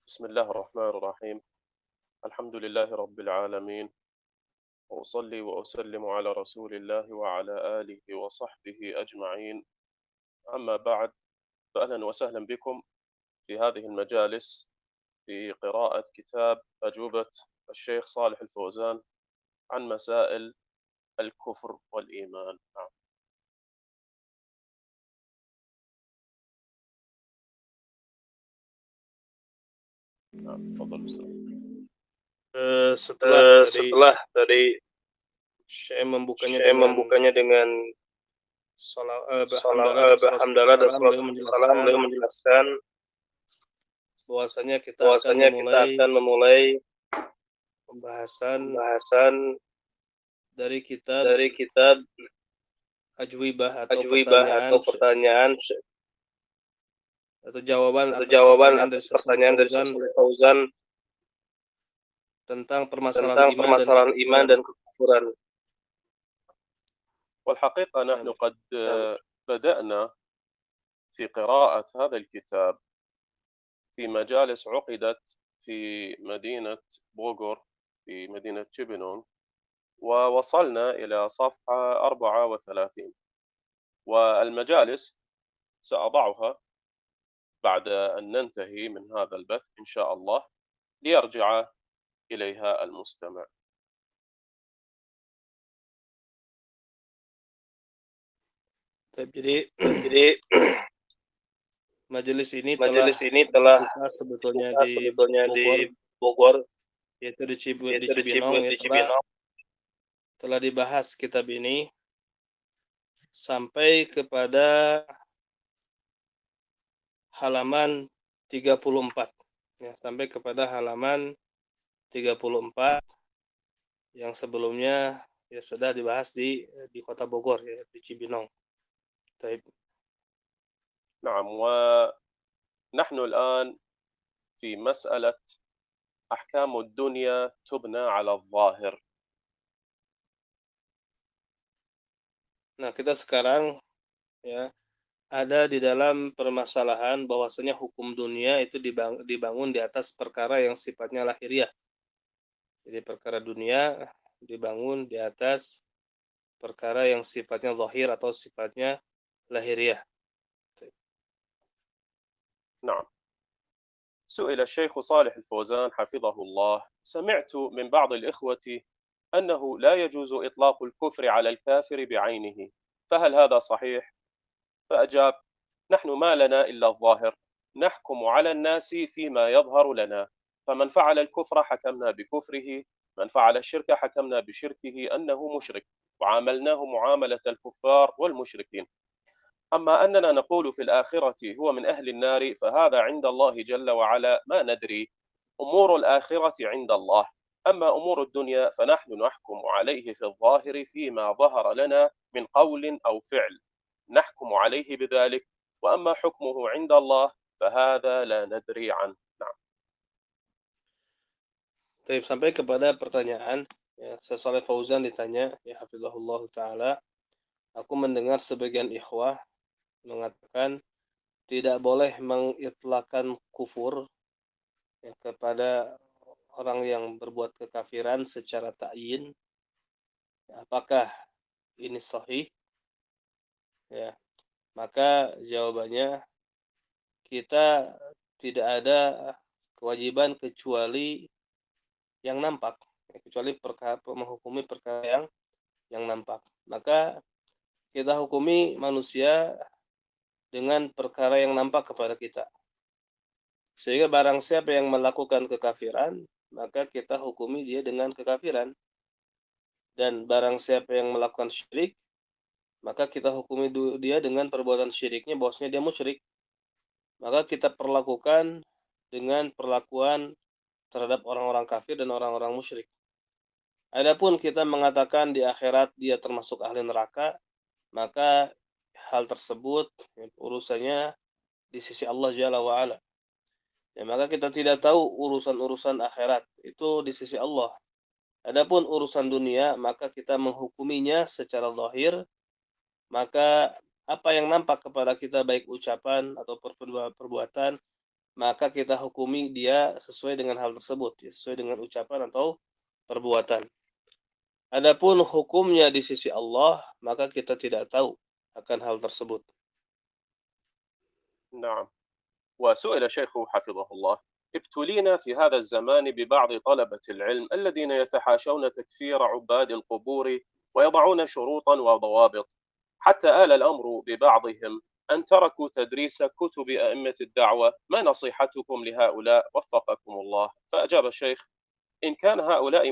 بسم الله الرحمن الرحيم. الحمد لله رب العالمين، وأصلي وأسلم على رسول الله وعلى آله وصحبه أجمعين. أما بعد، فأهلا وسهلا بكم في هذه المجالس في قراءة كتاب أجوبة الشيخ صالح الفوزان عن مسائل الكفر والإيمان. نعم. نعم، تفضل أستاذ. Setelah tadi Setelah tadi saya membukanya saya dengan membukanya dengan berhamdalah dan salawat berhamdalah dan salam, beliau salam, menjelaskan beliau menjelaskan bahwasanya kita akan bahwasanya kita akan memulai pembahasan pembahasan dari kitab dari kitab Ajwibah Ajwibah atau pertanyaan atau jawaban atau atas jawaban pertanyaan dari atas Syekh Shalih pertanyaan dari Fauzan Syekh Fauzan tentang permasalahan tentang iman dan permasalahan iman kekufuran. dan kekufuran. والحقيقة Nah, نحن قد بدأنا في قراءة هذا الكتاب في مجالس عقدت في مدينة بوغور في مدينة شيبينونغ، ووصلنا إلى صفحة 34، والمجالس سأضعها بعد أن ننتهي من هذا البث إن شاء الله ليرجع إليها المستمع. jadi Jadi majelis ini telah majelis ini telah dibuka sebetulnya dibuka di sebetulnya Bogor, di Bogor, yaitu di yaitu di Cibinong, ya, di Cibinong, telah dibahas kitab ini sampai kepada halaman 34, ya, sampai kepada halaman 34 yang sebelumnya ya sudah dibahas di Kota Bogor, ya, di Cibinong. Taib. نعم. ونحن الآن في مسألة أحكام الدنيا تبنى على الظاهر. Nah, kita sekarang ya ada di dalam permasalahan bahwasanya hukum dunia itu dibangun di atas perkara yang sifatnya lahiriah. Jadi perkara dunia dibangun di atas perkara yang sifatnya zahir atau sifatnya lahiriah. نعم. سئل الشيخ صالح الفوزان حفظه الله: سمعت من بعض الإخوة أنه لا يجوز إطلاق الكفر على الكافر بعينه، فهل هذا صحيح؟ فأجاب: نحن ما لنا إلا الظاهر، نحكم على الناس فيما يظهر لنا، فمن فعل الكفر حكمنا بكفره، من فعل الشرك حكمنا بشركه أنه مشرك، وعاملناه معاملة الكفار والمشركين. أما أننا نقول في الآخرة هو من أهل النار فهذا عند الله جل وعلا ما ندري. أمور الآخرة عند الله، أما أمور الدنيا فنحن نحكم عليه في الظاهر فيما ظهر لنا من قول أو فعل، نحكم عليه بذلك، وأما حكمه عند الله فهذا لا ندري عنه. نعم. Taib, sampai kepada pertanyaan, ya, Syekh Shalih Fauzan ditanya, ya hafizahullah taala, aku mendengar sebagian ikhwah mengatakan tidak boleh mengitlakan kufur, ya, kepada orang yang berbuat kekafiran secara ta'yin. Apakah ini sahih? Ya, maka jawabannya kita tidak ada kewajiban kecuali yang nampak, ya, kecuali menghukumi perkara yang nampak. Maka kita hukumi manusia dengan perkara yang nampak kepada kita. Sehingga barang siapa yang melakukan kekafiran, maka kita hukumi dia dengan kekafiran. Dan barang siapa yang melakukan syirik, maka kita hukumi dia dengan perbuatan syiriknya, bahwasanya dia musyrik. Maka kita perlakukan dengan perlakuan terhadap orang-orang kafir dan orang-orang musyrik. Adapun kita mengatakan di akhirat dia termasuk ahli neraka, maka hal tersebut, ya, urusannya di sisi Allah Jalla wa'ala. Ya, maka kita tidak tahu urusan-urusan akhirat itu di sisi Allah. Adapun urusan dunia, maka kita menghukuminya secara zahir. Maka apa yang nampak kepada kita baik ucapan atau perbuatan, maka kita hukumi dia sesuai dengan hal tersebut, ya, sesuai dengan ucapan atau perbuatan. Adapun hukumnya di sisi Allah, maka kita tidak tahu akan hal tersebut. نعم. وسئل الشيخ حفظه الله: ابتلينا في هذا الزمان ببعض طلبة العلم الذين يتحاشون تكفير عباد القبور ويضعون شروطا وضوابط، حتى آل الأمر ببعضهم أن تركوا تدريس كتب أئمة الدعوة. ما نصيحتكم لهؤلاء وفقكم الله؟ فأجاب الشيخ: إن كان هؤلاء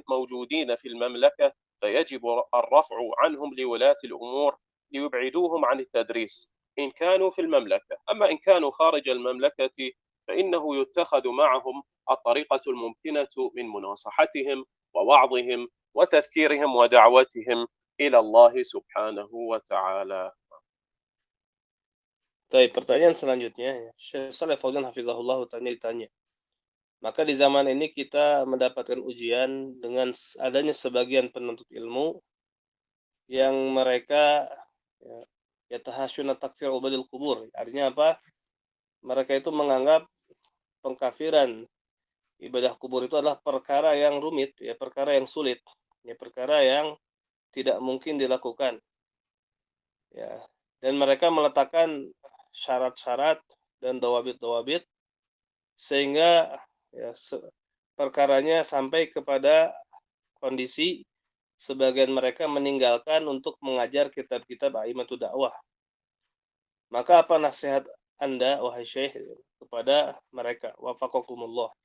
موجودين في المملكة فيجب الرفع عنهم لولاة الأمور ليبعدوهم عن التدريس إن كانوا في المملكة. أما إن كانوا خارج المملكة فإنه يتخذ معهم الطريقة الممكنة من مناصحتهم ووعظهم وتذكيرهم ودعوتهم إلى الله سبحانه وتعالى. Baik, pertanyaan selanjutnya, ya. Syekh Shalih Fauzan hafizahullah ditanya. Maka di zaman ini kita mendapatkan ujian dengan adanya sebagian penuntut ilmu yang mereka ya, yatahasyuna takfir ubadil kubur. Artinya apa? Mereka itu menganggap pengkafiran ibadah kubur itu adalah perkara yang rumit, ya, perkara yang sulit, ya, perkara yang tidak mungkin dilakukan, ya. Dan mereka meletakkan syarat-syarat dan dawabit-dawabit sehingga ya perkaranya sampai kepada kondisi sebagian mereka meninggalkan untuk mengajar kitab-kitab a'immatud dakwah. Maka apa nasihat Anda wahai Syekh kepada mereka? Wafaqakumullah.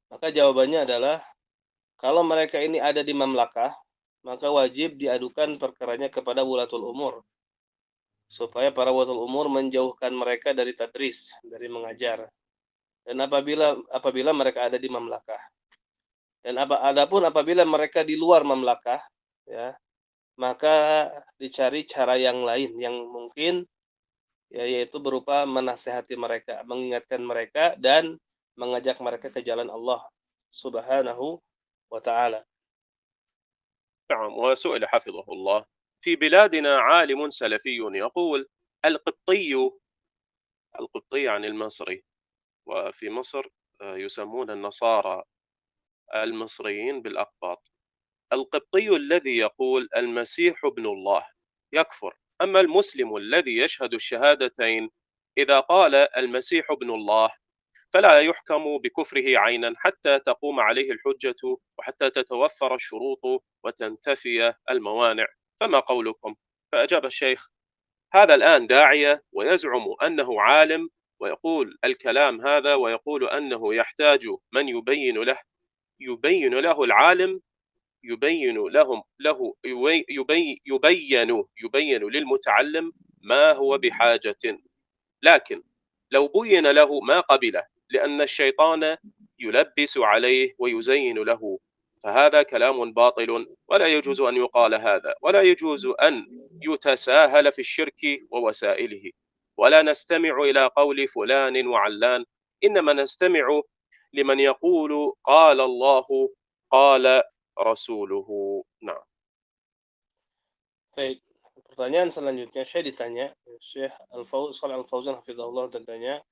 Maka jawabannya adalah kalau mereka ini ada di mamlakah, maka wajib diadukan perkaranya kepada wulatul umur supaya para wulatul umur menjauhkan mereka dari tadris, dari mengajar. Dan apabila mereka ada di mamlakah, dan adapun apabila mereka di luar mamlakah, ya, maka dicari cara yang lain yang mungkin, ya, yaitu berupa menasehati mereka, mengingatkan mereka dan mengajak mereka ke jalan Allah Subhanahu wa taala. نعم. وسئل حفظه الله: في بلادنا عالم سلفي يقول القبطي، القبطي عن المصري، وفي مصر يسمون النصارى المصريين بالأقباط. القبطي الذي يقول المسيح ابن الله يكفر، أما المسلم الذي يشهد الشهادتين إذا قال المسيح ابن الله فلا يحكم بكفره عينا حتى تقوم عليه الحجة وحتى تتوفر الشروط وتنتفي الموانع. فما قولكم؟ فأجاب الشيخ: هذا الآن داعية ويزعم أنه عالم ويقول الكلام هذا ويقول أنه يحتاج من يبين له العالم، يبين لهم له يبين للمتعلم ما هو بحاجة، لكن لو بين له ما قبله لأن الشيطان يلبس عليه ويزين له، فهذا كلام باطل ولا يجوز أن يقال هذا، ولا يجوز أن يتساهل في الشرك ووسائله، ولا نستمع إلى قول فلان وعلان، إنما نستمع لمن يقول قال الله قال رسوله. نعم. Baik, pertanyaan selanjutnya Syekh Shalih Al-Fauzan hafizahullah tanya,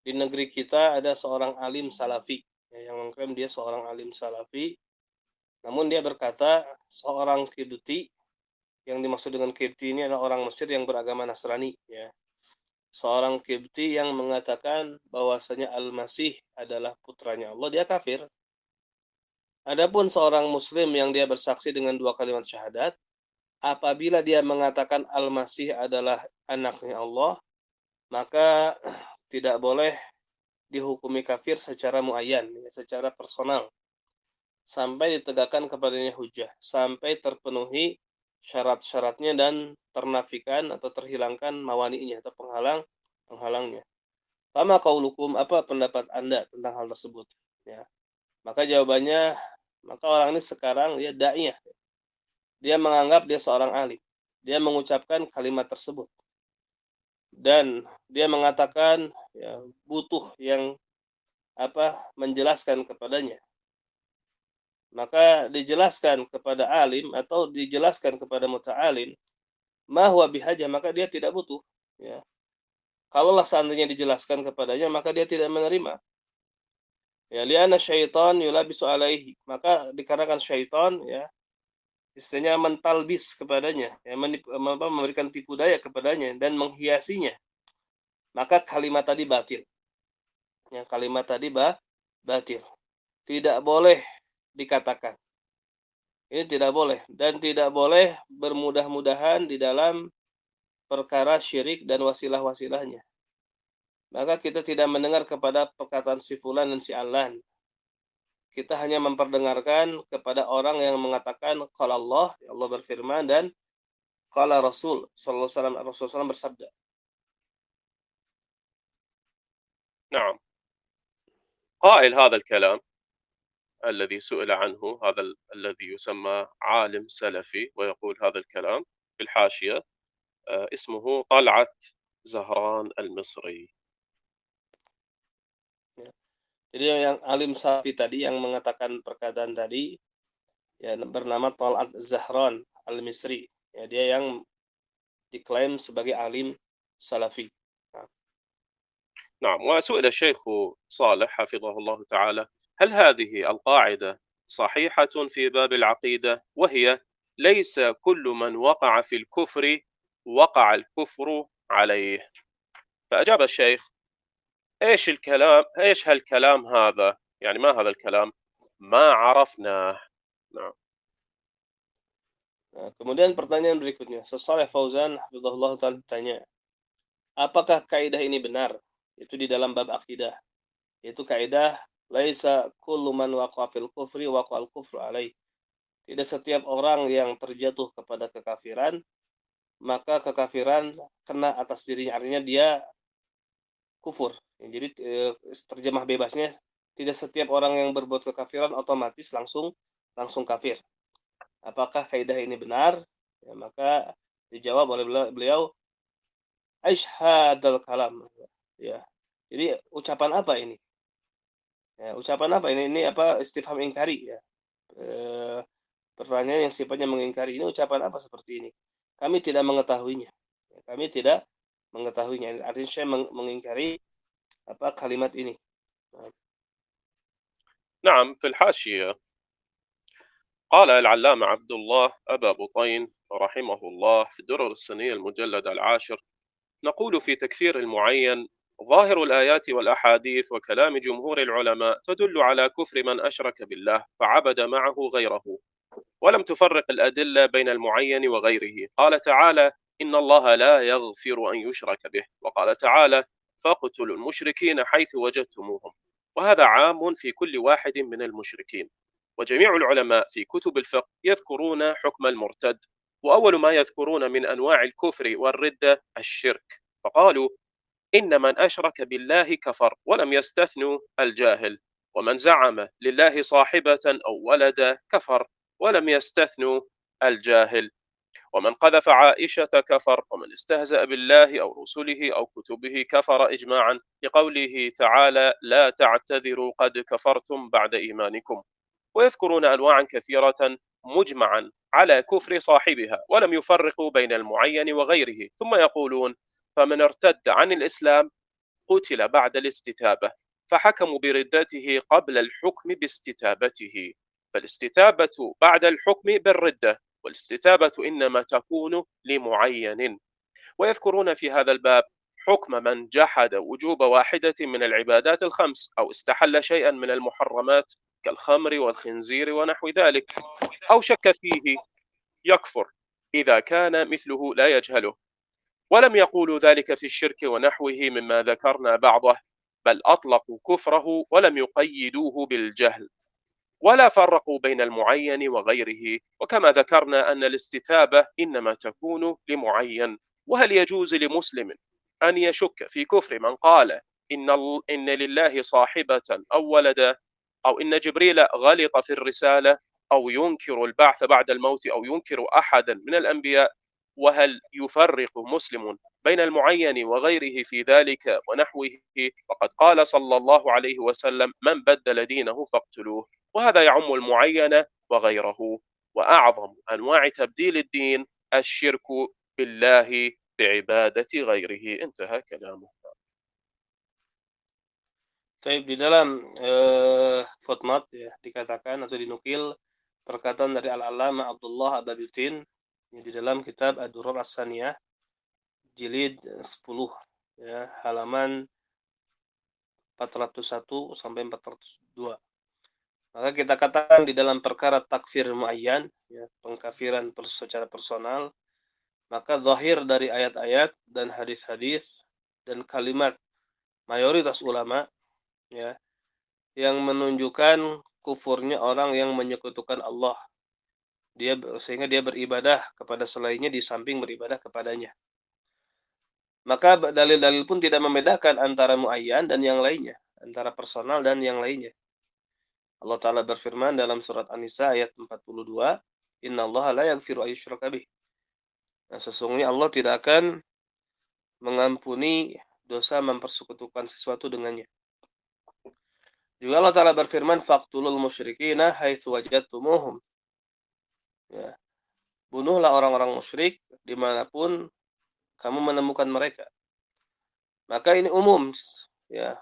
di negeri kita ada seorang alim salafi, ya, yang mengklaim dia seorang alim salafi, namun dia berkata seorang Kibti, yang dimaksud dengan Kibti ini adalah orang Mesir yang beragama Nasrani, ya. Seorang Kibti yang mengatakan bahwasanya Al-Masih adalah putranya Allah, dia kafir. Adapun seorang muslim yang dia bersaksi dengan 2 kalimat syahadat, apabila dia mengatakan Al-Masih adalah anaknya Allah, maka tidak boleh dihukumi kafir secara muayyan, secara personal, sampai ditegakkan kepadanya hujah, sampai terpenuhi syarat-syaratnya dan ternafikan atau terhilangkan mawani'nya atau penghalangnya. Fama qaulukum, apa pendapat Anda tentang hal tersebut? Ya. Maka jawabannya, maka orang ini sekarang dia da'iyah. Dia menganggap dia seorang alim. Dia mengucapkan kalimat tersebut. Dan dia mengatakan ya, butuh yang menjelaskan kepadanya. Maka dijelaskan kepada alim atau dijelaskan kepada muta'alim ma huwa bihajah, maka dia tidak butuh, ya. Kalaulah seandainya dijelaskan kepadanya, maka dia tidak menerima. Ya, li'anna syaitan yulabisu alaihi. Maka dikarenakan syaitan, ya, istilahnya mentalbis kepadanya, ya, memberikan tipu daya kepadanya dan menghiasinya. Maka kalimat tadi batil. Ya, kalimat tadi batil. Tidak boleh dikatakan. Ini tidak boleh. Dan tidak boleh bermudah-mudahan di dalam perkara syirik dan wasilah-wasilahnya. Maka kita tidak mendengar kepada perkataan si fulan dan si alan. Kita hanya memperdengarkan kepada orang yang mengatakan qala Allah, ya Allah berfirman, dan qala Rasul sallallahu alaihi wasallam, Rasulullah SAW bersabda. نعم. قائل هذا الكلام الذي سئل عنه، هذا الذي يسمى عالم سلفي ويقول هذا الكلام في الحاشية، اسمه طلعت زهران المصري. Jadi yang alim salafi tadi yang mengatakan perkataan tadi, ya, bernama Tal'at Zahran Al-Misri. Ya, dia yang diklaim sebagai alim salafi. Nah, نعم. وسئل الشيخ صالح حفظه الله تعالى: هل هذه القاعدة صحيحة في باب العقيدة، وهي ليس كل من وقع في الكفر وقع الكفر عليه؟ فأجاب الشيخ: إيش الكلام، إيش هالكلام هذا، يعني ما هذا الكلام، ما عرفناه. نعم. kemudian pertanyaan berikutnya, Saleh Fauzan hafizahullah taala bertanya, apakah kaidah ini benar? Itu di dalam bab akidah. Itu kaidah laisa kullu man waqa'a fil kufri waqa'al kufru alaih. Tidak setiap orang yang terjatuh kepada kekafiran, maka kekafiran kena atas dirinya, artinya dia kufur. Jadi terjemah bebasnya, tidak setiap orang yang berbuat kekafiran otomatis langsung kafir. Apakah kaidah ini benar? Ya, maka dijawab oleh beliau, aish hadal kalam. Ya. Jadi ucapan apa ini? Ya, ucapan apa ini? Ini apa, istifham ingkari, ya. Pertanyaan yang sifatnya mengingkari. Ini ucapan apa seperti ini? Kami tidak mengetahuinya. Ya, kami tidak mengetahuinya. Artinya saya mengingkari apa kalimat ini. نعم. في الحاشية قال العلامة عبد الله أبا بطين رحمه الله في الدرر السنية المجلد 10: نقول في تكفير المعين: ظاهر الآيات والأحاديث وكلام جمهور العلماء تدل على كفر من أشرك بالله فعبد معه غيره، ولم تفرق الأدلة بين المعين وغيره. قال تعالى: إن الله لا يغفر أن يشرك به، وقال تعالى: فاقتلوا المشركين حيث وجدتموهم. وهذا عام في كل واحد من المشركين. وجميع العلماء في كتب الفقه يذكرون حكم المرتد، وأول ما يذكرون من أنواع الكفر والردة الشرك، فقالوا: إن من أشرك بالله كفر، ولم يستثنوا الجاهل. ومن زعم لله صاحبة أو ولد كفر، ولم يستثنوا الجاهل. ومن قذف عائشة كفر، ومن استهزأ بالله أو رسله أو كتبه كفر إجماعا، لقوله تعالى: لا تعتذروا قد كفرتم بعد إيمانكم. ويذكرون أنواعا كثيرة مجمعا على كفر صاحبها، ولم يفرقوا بين المعين وغيره. ثم يقولون: فمن ارتد عن الإسلام قتل بعد الاستتابة، فحكموا بردته قبل الحكم باستتابته. فالاستتابة بعد الحكم بالردة، والاستتابة إنما تكون لمعين. ويذكرون في هذا الباب حكم من جحد وجوب واحدة من العبادات الخمس، أو استحل شيئا من المحرمات كالخمر والخنزير ونحو ذلك، أو شك فيه، يكفر إذا كان مثله لا يجهله. ولم يقولوا ذلك في الشرك ونحوه مما ذكرنا بعضه، بل أطلقوا كفره ولم يقيدوه بالجهل، ولا فرقوا بين المعين وغيره. وكما ذكرنا أن الاستتابة إنما تكون لمعين. وهل يجوز لمسلم أن يشك في كفر من قال إن لله صاحبة أو ولدا، أو إن جبريل غلط في الرسالة، أو ينكر البعث بعد الموت، أو ينكر أحدا من الأنبياء؟ وهل يفرق مسلم بين المعين وغيره في ذلك ونحوه؟ وقد قال صلى الله عليه وسلم: من بدل دينه فاقتلوه. وهذا يعم المعين وغيره. وأعظم أنواع تبديل الدين الشرك بالله بعبادة غيره. انتهى كلامه. Taib di dalam footnote ya dikatakan atau dinukil perkataan dari Al-Allamah Abdullah Abaduddin di dalam kitab Ad-Durrar As-Saniyah jilid 10 ya halaman 401 sampai 402. Maka kita katakan di dalam perkara takfir muayyan ya pengkafiran secara personal, maka zahir dari ayat-ayat dan hadis-hadis dan kalimat mayoritas ulama ya yang menunjukkan kufurnya orang yang menyekutukan Allah. Sehingga dia beribadah kepada selainnya di samping beribadah kepadanya. Maka dalil-dalil pun tidak membedakan antara muayyan dan yang lainnya, antara personal dan yang lainnya. Allah Ta'ala berfirman dalam surat An-Nisa ayat 42, "Innallaha la yaghfiru ayyushraka bih." Nah, sesungguhnya Allah tidak akan mengampuni dosa mempersekutukan sesuatu dengannya. Juga Allah Ta'ala berfirman, "Faqtulul musyrikina haitsu wajadtumuhum." Ya, bunuhlah orang-orang musyrik dimanapun kamu menemukan mereka. Maka ini umum, ya,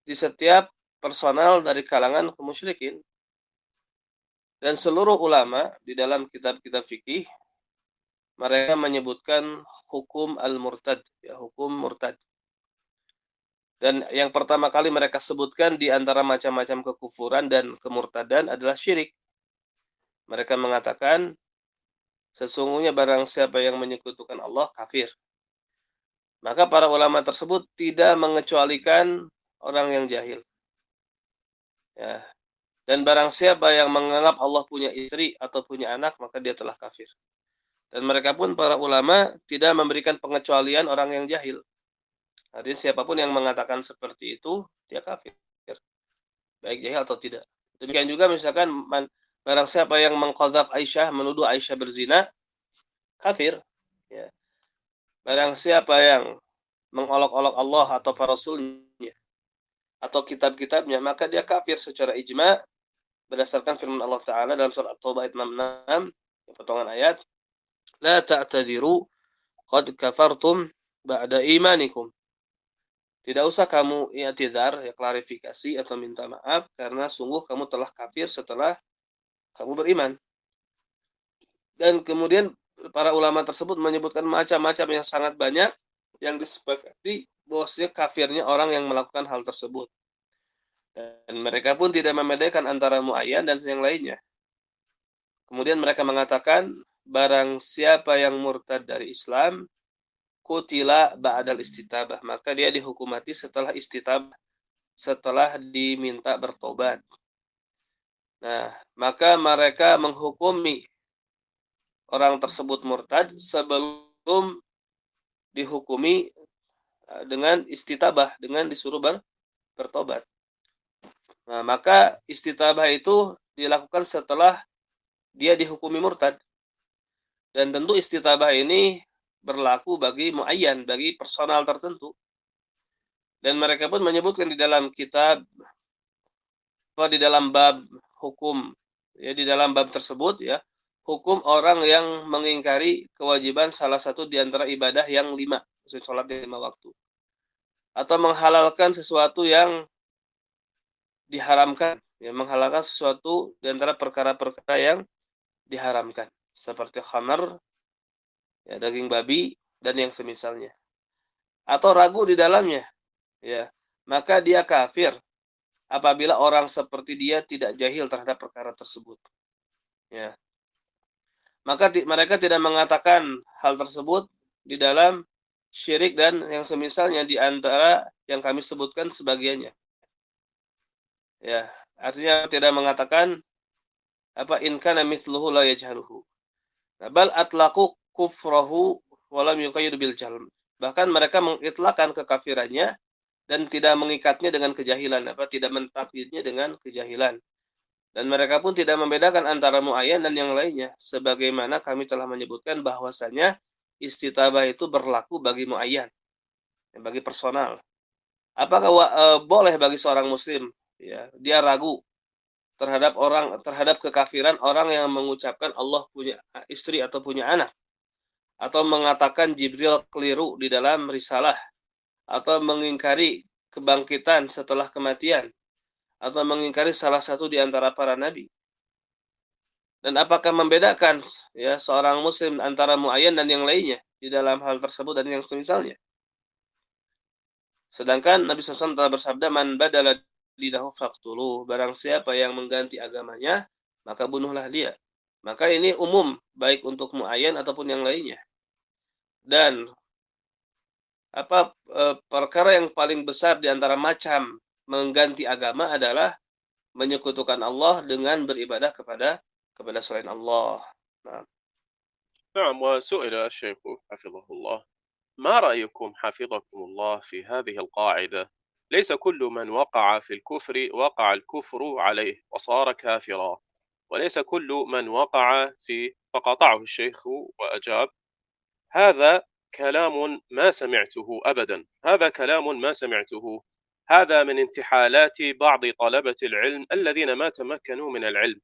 di setiap personal dari kalangan kemusyrikin. Dan seluruh ulama di dalam kitab-kitab fikih mereka menyebutkan hukum al-murtad, ya, hukum murtad. Dan yang pertama kali mereka sebutkan di antara macam-macam kekufuran dan kemurtadan adalah syirik. Mereka mengatakan sesungguhnya barang siapa yang menyekutukan Allah kafir. Maka para ulama tersebut tidak mengecualikan orang yang jahil. Ya. Dan barang siapa yang menganggap Allah punya istri atau punya anak, maka dia telah kafir. Dan mereka pun para ulama tidak memberikan pengecualian orang yang jahil. Artinya siapapun yang mengatakan seperti itu, dia kafir. Baik jahil atau tidak. Demikian juga misalkan barang siapa yang mengqadzaf Aisyah, menuduh Aisyah berzina, kafir. Ya. Barang siapa yang mengolok-olok Allah atau para rasulnya atau kitab-kitabnya, maka dia kafir secara ijma berdasarkan firman Allah Ta'ala dalam surat At-Taubah ayat 66, potongan ayat, "La ta'tadiru qad kafartum ba'da imanikum." Tidak usah kamu i'tizar, ya klarifikasi atau minta maaf karena sungguh kamu telah kafir setelah kamu beriman. Dan kemudian para ulama tersebut menyebutkan macam-macam yang sangat banyak yang disepakati bahwasanya kafirnya orang yang melakukan hal tersebut. Dan mereka pun tidak membedakan antara muayyan dan yang lainnya. Kemudian mereka mengatakan barang siapa yang murtad dari Islam kutila ba'dal istitabah, maka dia dihukum mati setelah istitabah, setelah diminta bertobat. Nah, maka mereka menghukumi orang tersebut murtad sebelum dihukumi dengan istitabah, dengan disuruh bertobat. Nah, maka istitabah itu dilakukan setelah dia dihukumi murtad. Dan tentu istitabah ini berlaku bagi muayyan, bagi personal tertentu. Dan mereka pun menyebutkan di dalam kitab, di dalam bab hukum, ya di dalam bab tersebut ya, hukum orang yang mengingkari kewajiban salah satu di antara ibadah yang 5, sholat 5 waktu. Atau menghalalkan sesuatu yang diharamkan, ya menghalalkan sesuatu di antara perkara-perkara yang diharamkan, seperti khamar, ya daging babi dan yang semisalnya. Atau ragu di dalamnya, ya, maka dia kafir apabila orang seperti dia tidak jahil terhadap perkara tersebut. Ya. Maka mereka tidak mengatakan hal tersebut di dalam syirik dan yang semisalnya di antara yang kami sebutkan sebagiannya. Ya, artinya tidak mengatakan apa in kana mithluhu la yajhaluhu. Bal atlaqu kufrahu wa lam yuqayyid bil jahl. Bahkan mereka mengitlakkan kekafirannya dan tidak mengikatnya dengan kejahilan, tidak mentakdirnya dengan kejahilan. Dan mereka pun tidak membedakan antara muayyan dan yang lainnya, sebagaimana kami telah menyebutkan bahwasanya istitabah itu berlaku bagi muayyan, bagi personal. Apakah boleh bagi seorang muslim, ya, dia ragu terhadap kekafiran orang yang mengucapkan Allah punya istri atau punya anak, atau mengatakan Jibril keliru di dalam risalah, atau mengingkari kebangkitan setelah kematian atau mengingkari salah satu di antara para nabi. Dan apakah membedakan ya seorang muslim antara muayyan dan yang lainnya di dalam hal tersebut dan yang semisalnya. Sedangkan Nabi SAW telah bersabda, man badala dinahu faqtuluh, barang siapa yang mengganti agamanya, maka bunuhlah dia. Maka ini umum, baik untuk muayyan ataupun yang lainnya. Dan perkara yang paling besar di antara macam mengganti agama adalah menyekutukan Allah dengan beribadah kepada selain Allah. Nah, نعم. وسئل الشيخ حفظه الله: ما رأيكم حفظكم الله في هذه القاعدة: ليس كل من وقع في الكفر وقع الكفر عليه وصار كافرا، وليس كل من وقع في، فقاطعه الشيخ وأجاب: هذا كلام ما سمعته أبدا، هذا كلام ما سمعته، هذا من انتحالات بعض طلبة العلم الذين ما تمكنوا من العلم.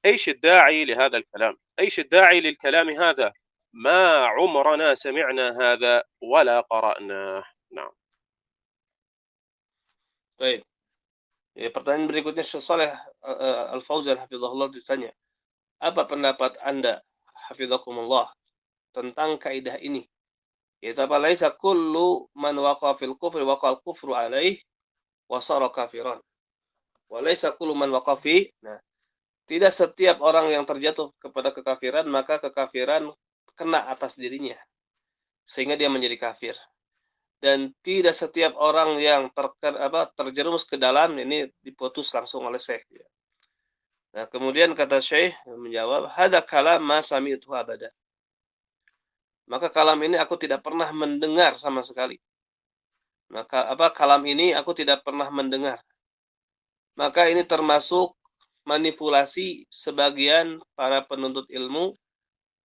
إيش الداعي لهذا الكلام؟ إيش الداعي للكلام هذا؟ ما عمرنا سمعنا هذا ولا قرأناه. نعم. baik. Ya, pertanyaan berikutnya Syekh Saleh Al-Fauzan hafizahullah ditanya, apa pendapat Anda hafizakumullah tentang kaidah ini? Yaitu apa? Laisa kullu man waqa fil kufri waqal kufru alaih wa sara kafiran. Wa laisa kullu man waqa fi. Nah, tidak setiap orang yang terjatuh kepada kekafiran maka kekafiran kena atas dirinya sehingga dia menjadi kafir. Dan tidak setiap orang yang terjerumus ke dalam ini diputus langsung oleh Syekh. Nah, kemudian kata Syekh menjawab, hada kalam ma sami'tu abada. Maka kalam ini aku tidak pernah mendengar sama sekali. Maka kalam ini aku tidak pernah mendengar. Maka ini termasuk manipulasi sebagian para penuntut ilmu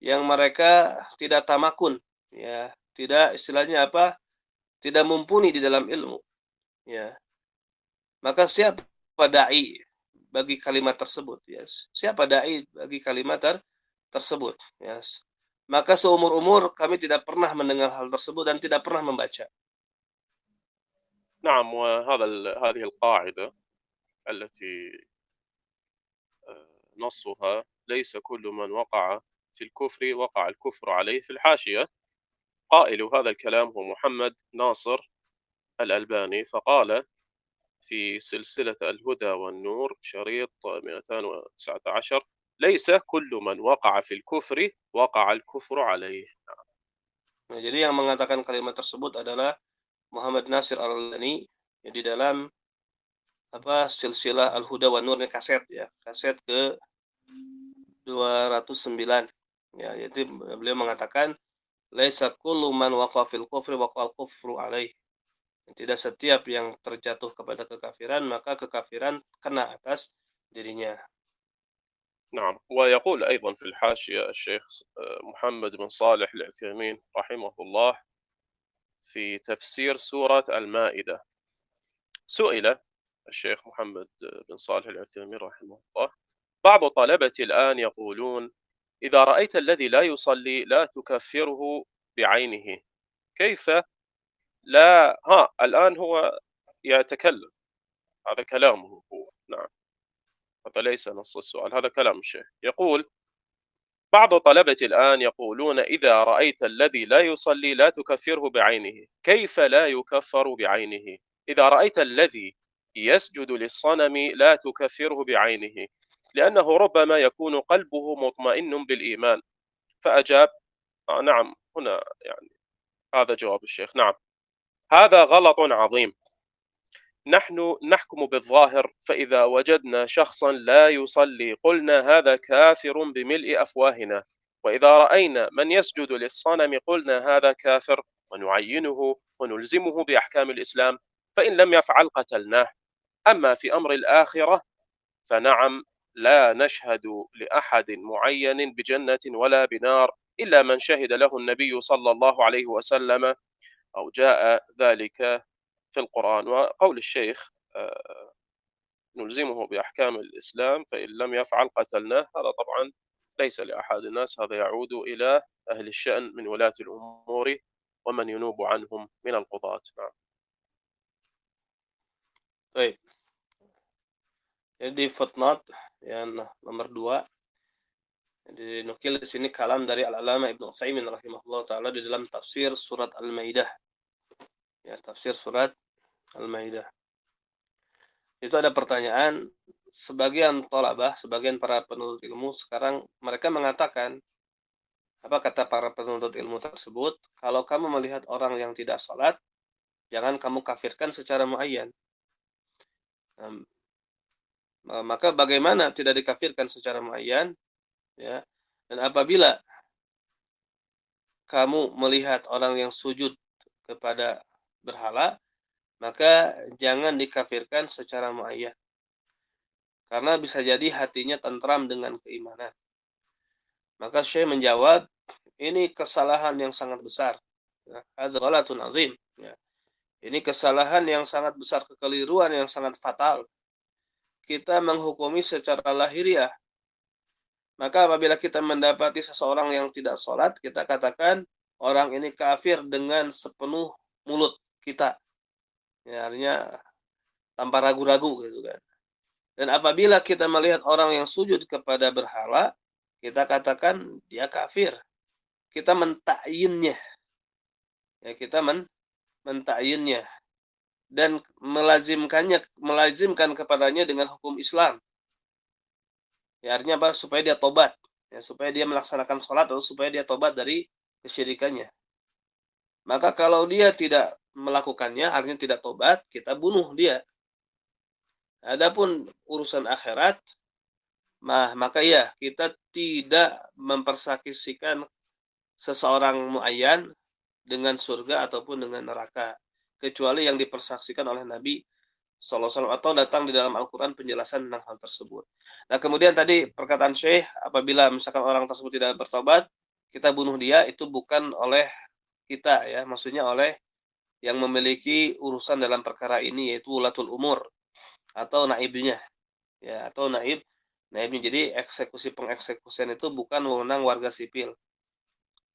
yang mereka tidak tamakun, ya, tidak istilahnya tidak mumpuni di dalam ilmu, ya. Maka siapa dai bagi kalimat tersebut, ya? Siapa dai bagi kalimat tersebut, ya? Maka seumur-umur kami tidak pernah mendengar hal tersebut dan tidak pernah membaca. نعم. هذه القاعدة التي نصها: ليس كل من وقع في الكفر وقع الكفر عليه. في الحاشية قائل هذا الكلام هو محمد ناصر الألباني، فقال في سلسلة الهدى والنور شريط 219: ليس كل من وقع في الكفر وقع الكفر عليه. Nah, jadi yang mengatakan kalimat tersebut adalah Muhammad Nasir Al-Albani, ya, di dalam silsilah Al-Huda wa Nur, kaset, ya, kaset ke 209, ya, yaitu beliau mengatakan laisa kullu man waqa fil kufri waqal kufru alaih. Tidak setiap yang terjatuh kepada kekafiran maka kekafiran kena atas dirinya. نعم. ويقول أيضا في الحاشية الشيخ محمد بن صالح العثيمين رحمه الله في تفسير سورة المائدة: سئل الشيخ محمد بن صالح العثيمين رحمه الله: بعض طلبة الآن يقولون إذا رأيت الذي لا يصلي لا تكفره بعينه، كيف لا الآن هو يتكلم، هذا كلامه هو. نعم. هذا ليس نص السؤال، هذا كلام الشيخ. يقول: بعض طلبة الآن يقولون إذا رأيت الذي لا يصلي لا تكفره بعينه، كيف لا يكفر بعينه؟ إذا رأيت الذي يسجد للصنم لا تكفره بعينه، لأنه ربما يكون قلبه مطمئن بالإيمان. فأجاب: نعم. هنا يعني هذا جواب الشيخ. نعم، هذا غلط عظيم. نحن نحكم بالظاهر، فإذا وجدنا شخصا لا يصلي قلنا هذا كافر بملء أفواهنا، وإذا رأينا من يسجد للصنم قلنا هذا كافر، ونعينه ونلزمه بأحكام الإسلام، فإن لم يفعل قتلناه. أما في أمر الآخرة فنعم، لا نشهد لأحد معين بجنة ولا بنار إلا من شهد له النبي صلى الله عليه وسلم أو جاء ذلك في القرآن. وقول الشيخ نلزمه بأحكام الإسلام فإن لم يفعل قتلناه، هذا طبعا ليس لأحد الناس، هذا يعود إلى أهل الشأن من ولاة الأمور ومن ينوب عنهم من القضاة. نعم. Baik. Jadi footnote yang nomor 2 dinukil di sini kalam dari Al-Allamah Ibnu Utsaimin rahimahullah taala di dalam tafsir surat Al-Maidah. Ya, tafsir surat Al-Maidah. Itu ada pertanyaan, sebagian thalabah, sebagian para penuntut ilmu sekarang mereka mengatakan, apa kata para penuntut ilmu tersebut, kalau kamu melihat orang yang tidak sholat, jangan kamu kafirkan secara muayyan. Maka bagaimana tidak dikafirkan secara muayyan? Ya. Dan apabila kamu melihat orang yang sujud kepada berhala, maka jangan dikafirkan secara muayyan. Karena bisa jadi hatinya tentram dengan keimanan. Maka Syekh menjawab, ini kesalahan yang sangat besar. Hadza ghalatun azim. Ya. Ini kesalahan yang sangat besar, kekeliruan yang sangat fatal. Kita menghukumi secara lahiriah. Maka apabila kita mendapati seseorang yang tidak sholat, kita katakan orang ini kafir dengan sepenuh mulut kita. Ya, artinya tanpa ragu-ragu gitu kan. Dan apabila kita melihat orang yang sujud kepada berhala, kita katakan dia kafir. Kita mentakyinnya. Ya, kita mentakyinnya dan melazimkan kepadanya dengan hukum Islam. Ya, artinya apa? Supaya dia tobat, ya, supaya dia melaksanakan sholat atau supaya dia tobat dari kesyirikannya. Maka kalau dia tidak melakukannya, artinya tidak tobat, kita bunuh dia. Adapun urusan akhirat, maka ya kita tidak mempersaksikan seseorang muayyan dengan surga ataupun dengan neraka, kecuali yang dipersaksikan oleh Nabi SAW atau datang di dalam Al-Quran penjelasan tentang hal tersebut. Nah, kemudian tadi perkataan Syekh, apabila misalkan orang tersebut tidak bertobat, kita bunuh dia, itu bukan oleh kita ya, maksudnya oleh yang memiliki urusan dalam perkara ini, yaitu ulatul umur atau naibnya ya, atau naibnya. Jadi eksekusi pengeksekusian itu bukan wewenang warga sipil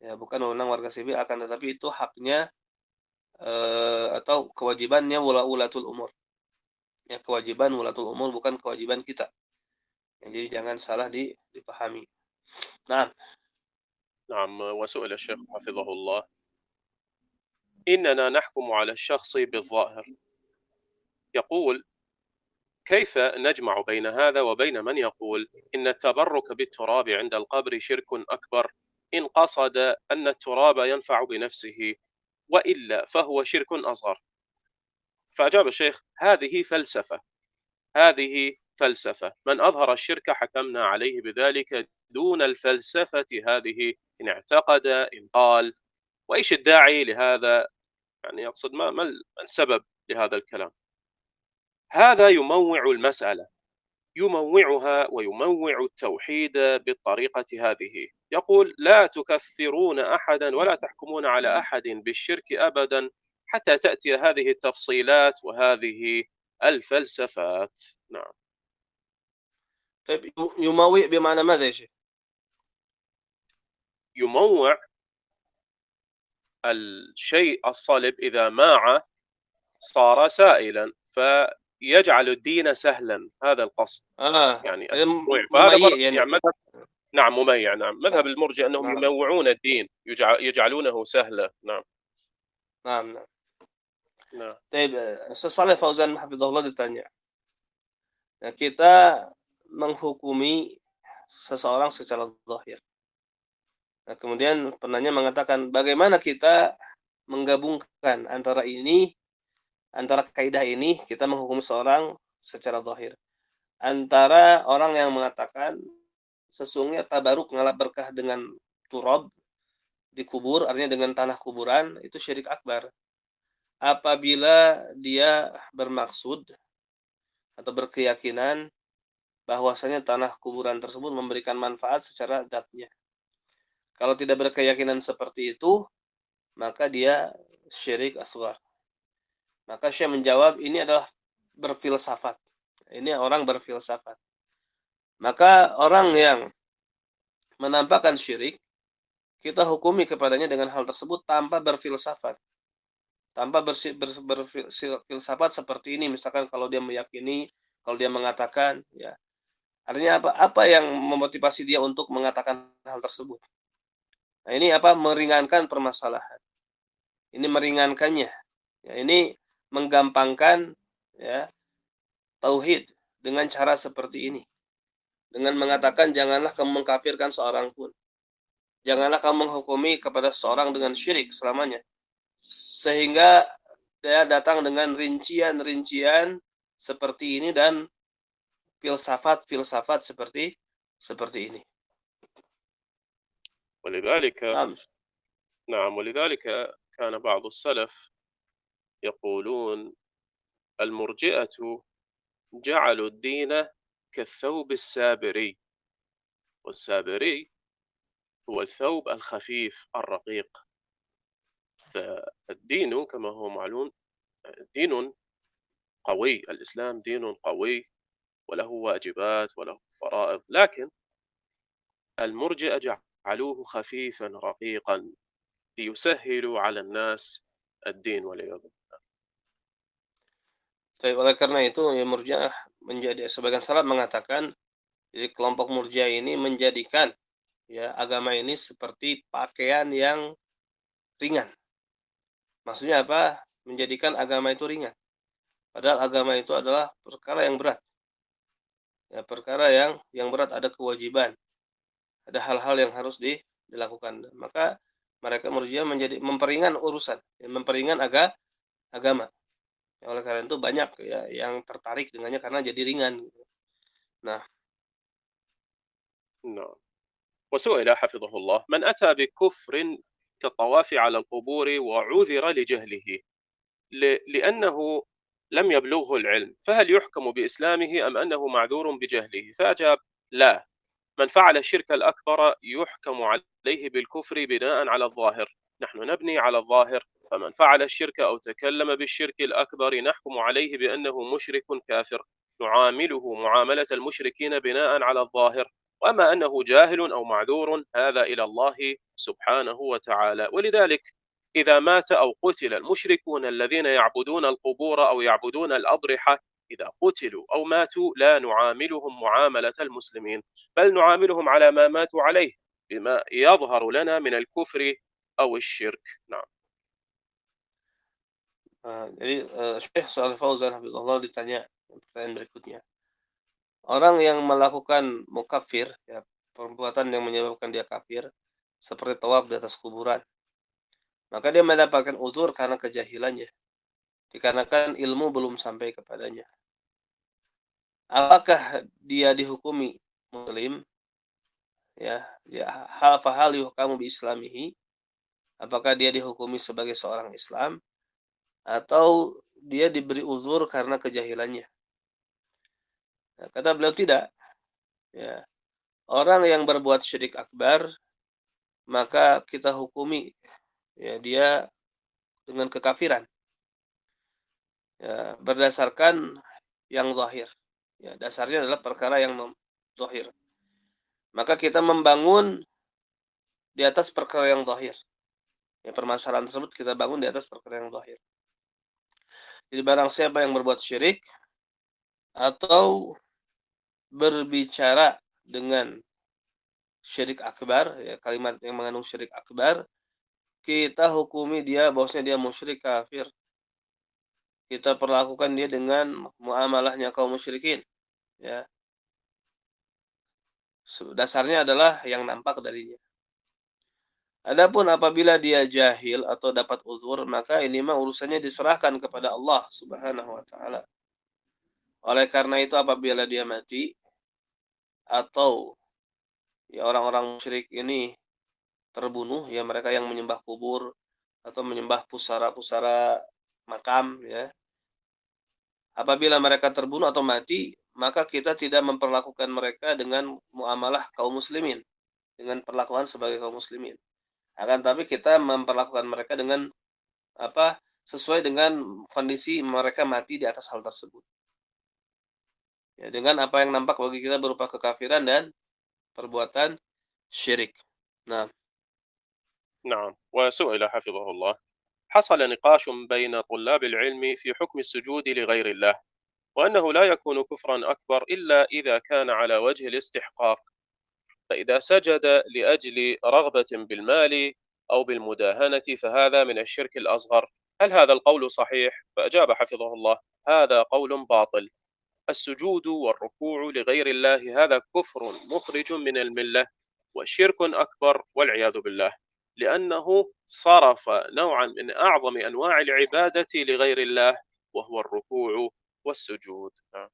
ya, bukan wewenang warga sipil, akan tetapi itu haknya atau kewajibannya ulatul umur ya, kewajiban ulatul umur, bukan kewajiban kita ya, jadi jangan salah dipahami. Nah, نعم. وسئل الشيخ حفظه الله: إننا نحكم على الشخص بالظاهر. يقول: كيف نجمع بين هذا وبين من يقول إن التبرك بالتراب عند القبر شرك أكبر إن قصد أن التراب ينفع بنفسه، وإلا فهو شرك أصغر؟ فأجاب الشيخ: هذه فلسفة، هذه فلسفة، من أظهر الشرك حكمنا عليه بذلك دون الفلسفة هذه، إن اعتقد، إن قال. وإيش الداعي لهذا؟ يعني يقصد ما السبب لهذا الكلام؟ هذا يموع المسألة، يموعها ويموع التوحيد بالطريقة هذه. يقول: لا تكفرون أحدا ولا تحكمون على أحد بالشرك أبدا حتى تأتي هذه التفصيلات وهذه الفلسفات. نعم. طيب يموي بمعنى ماذا يا شيخ؟ يموع الشيء الصلب إذا ماع صار سائلا، فيجعل الدين سهلا، هذا القصد. يعني التمويع، فهذا مميع يعني. يعني مذهب، نعم مميع، نعم مذهب نعم المرجئة أنهم نعم يموعون الدين، يجعلونه سهلا. نعم. نعم نعم. نعم. طيب Ustaz Saleh Fauzan hafizahullah ditanya, nah, kita menghukumi seseorang secara zahir. Nah, kemudian penanya mengatakan, bagaimana kita menggabungkan antara kaidah ini, kita menghukumi seorang secara zahir, antara orang yang mengatakan sesungguhnya tabaruk ngalap berkah dengan turab dikubur, artinya dengan tanah kuburan, itu syirik akbar. Apabila dia bermaksud atau berkeyakinan bahwasanya tanah kuburan tersebut memberikan manfaat secara zatnya. Kalau tidak berkeyakinan seperti itu, maka dia syirik asghar. Maka Syekh menjawab, ini adalah berfilsafat. Ini orang berfilsafat. Maka orang yang menampakkan syirik, kita hukumi kepadanya dengan hal tersebut tanpa berfilsafat, tanpa berfilsafat seperti ini. Misalkan kalau dia meyakini, kalau dia mengatakan, ya. Artinya apa? Apa yang memotivasi dia untuk mengatakan hal tersebut? Nah, ini apa? Meringankan permasalahan. Ini meringankannya. Ya, ini menggampangkan ya tauhid dengan cara seperti ini. Dengan mengatakan janganlah kamu mengkafirkan seorang pun. Janganlah kamu menghukumi kepada seorang dengan syirik selamanya. Sehingga dia datang dengan rincian-rincian seperti ini dan filsafat-filsafat seperti ini. ولذلك Nah, نعم، ولذلك كان بعض السلف يقولون: المرجئة جعلوا الدين كالثوب السابري، والسابري هو الثوب الخفيف الرقيق. فالدين كما هو معلوم دين قوي، الإسلام دين قوي وله واجبات وله فرائض، لكن المرجئة جعلوه خفيفا رقيقا ليسهلوا على الناس الدين والعياذ بالله. oleh karena itu ya Murji'ah menjadi sebagian salaf mengatakan jadi kelompok Murji'ah ini menjadikan ya agama ini seperti pakaian yang ringan. Maksudnya apa? Menjadikan agama itu ringan. Padahal agama itu adalah perkara yang berat. Ya, perkara yang berat, ada kewajiban, ada hal-hal yang harus dilakukan. Maka mereka Murji'ah menjadi memperingan urusan, ya, memperingan agama. Ya, oleh karena itu banyak ya yang tertarik dengannya karena jadi ringan gitu. Nah, نعم. وسئل حفظه الله: من أتى بكفر كالطواف على القبور وعُذر لجهله لأنه لم يبلغه العلم، فهل يحكم بإسلامه أم أنه معذور بجهله؟ فأجاب: لا، من فعل الشرك الأكبر يحكم عليه بالكفر بناء على الظاهر، نحن نبني على الظاهر، فمن فعل الشرك أو تكلم بالشرك الأكبر نحكم عليه بأنه مشرك كافر، نعامله معاملة المشركين بناء على الظاهر، وأما أنه جاهل أو معذور هذا إلى الله سبحانه وتعالى. ولذلك إذا مات أو قتل المشركون الذين يعبدون القبور أو يعبدون الأضرحة، إذا قتلوا أو ماتوا لا نعاملهم معاملة المسلمين، بل نعاملهم على ما ماتوا عليه بما يظهر لنا من الكفر أو الشرك. نعم. jadi Syekh Shalih Fauzan hafizahullah ditanya pertanyaan berikutnya. Orang yang melakukan mukafir, ya, perbuatan yang menyebabkan dia kafir, seperti tawaf di atas kuburan, maka dia mendapatkan uzur karena kejahilannya, dikarenakan ilmu belum sampai kepadanya. Apakah dia dihukumi muslim? Ya, fahal yuhkamu bi islamihi? Apakah dia dihukumi sebagai seorang Islam atau dia diberi uzur karena kejahilannya? Nah, kata beliau tidak. Ya, orang yang berbuat syirik akbar maka kita hukumi ya dia dengan kekafiran. Ya, berdasarkan yang zahir. Ya, dasarnya adalah perkara yang zahir. Maka kita membangun di atas perkara yang zahir. Ya, permasalahan tersebut kita bangun di atas perkara yang zahir. Jadi barang siapa yang berbuat syirik atau berbicara dengan syirik akbar, ya, kalimat yang mengandung syirik akbar, kita hukumi dia bahwasanya dia musyrik kafir. Kita perlakukan dia dengan muamalahnya kaum musyrikin, ya. Dasarnya adalah yang nampak darinya. Adapun apabila dia jahil atau dapat uzur, maka ini mah urusannya diserahkan kepada Allah Subhanahu wa taala. Oleh karena itu apabila dia mati atau ya orang-orang musyrik ini terbunuh, ya mereka yang menyembah kubur atau menyembah pusara-pusara makam, ya. Apabila mereka terbunuh atau mati, maka kita tidak memperlakukan mereka dengan muamalah kaum muslimin, dengan perlakuan sebagai kaum muslimin. Akan tapi kita memperlakukan mereka dengan apa? Sesuai dengan kondisi mereka mati di atas hal tersebut. Ya, dengan apa yang nampak bagi kita berupa kekafiran dan perbuatan syirik. Nah, نعم. وسئل حفظه الله: حصل نقاش بين طلاب العلم في حكم السجود لغير الله، وأنه لا يكون كفرا أكبر إلا إذا كان على وجه الاستحقاق. فإذا سجد لأجل رغبة بالمال أو بالمداهنة فهذا من الشرك الأصغر. هل هذا القول صحيح؟ فأجاب حفظه الله: هذا قول باطل. السجود والركوع لغير الله هذا كفر مخرج من الملة وشرك أكبر والعياذ بالله، لأنه صرف نوعا من أعظم أنواع العبادة لغير الله، وهو الركوع والسجود. نعم.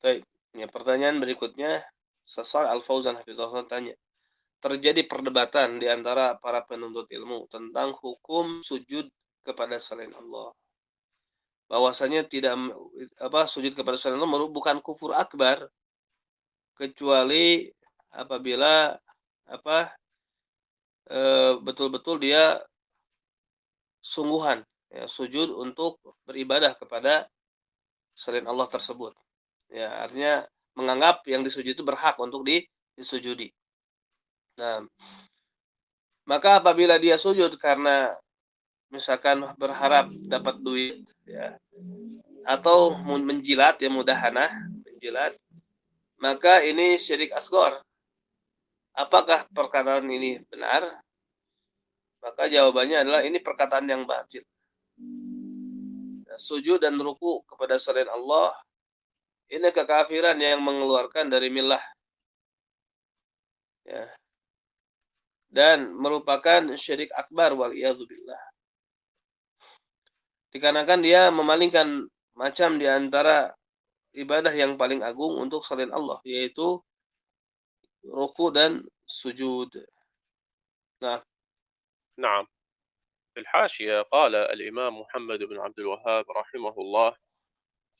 Baik, ya, pertanyaan berikutnya, Sesal Al-Fauzan Hafizahullah tanya, terjadi perdebatan di antara para penuntut ilmu tentang hukum sujud kepada selain Allah. Bahwasanya tidak sujud kepada selain Allah bukan kufur akbar kecuali apabila betul-betul dia sungguhan, ya, sujud untuk beribadah kepada selain Allah tersebut. Ya, artinya menganggap yang disujudi itu berhak untuk disujudi. Nah, maka apabila dia sujud karena misalkan berharap dapat duit, ya, atau menjilat, ya, mudahanah, menjilat, maka ini syirik asghar. Apakah perkataan ini benar? Maka jawabannya adalah ini perkataan yang batil. Sujud dan ruku kepada selain Allah ini kekafiran yang mengeluarkan dari millah, ya, dan merupakan syirik akbar wal iyadzubillah. Dikarenakan dia memalingkan macam di antara ibadah yang paling agung untuk selain Allah, yaitu ruku dan sujud. Nah, نعم. في الحاشية قال الإمام محمد بن عبد الوهاب رحمه الله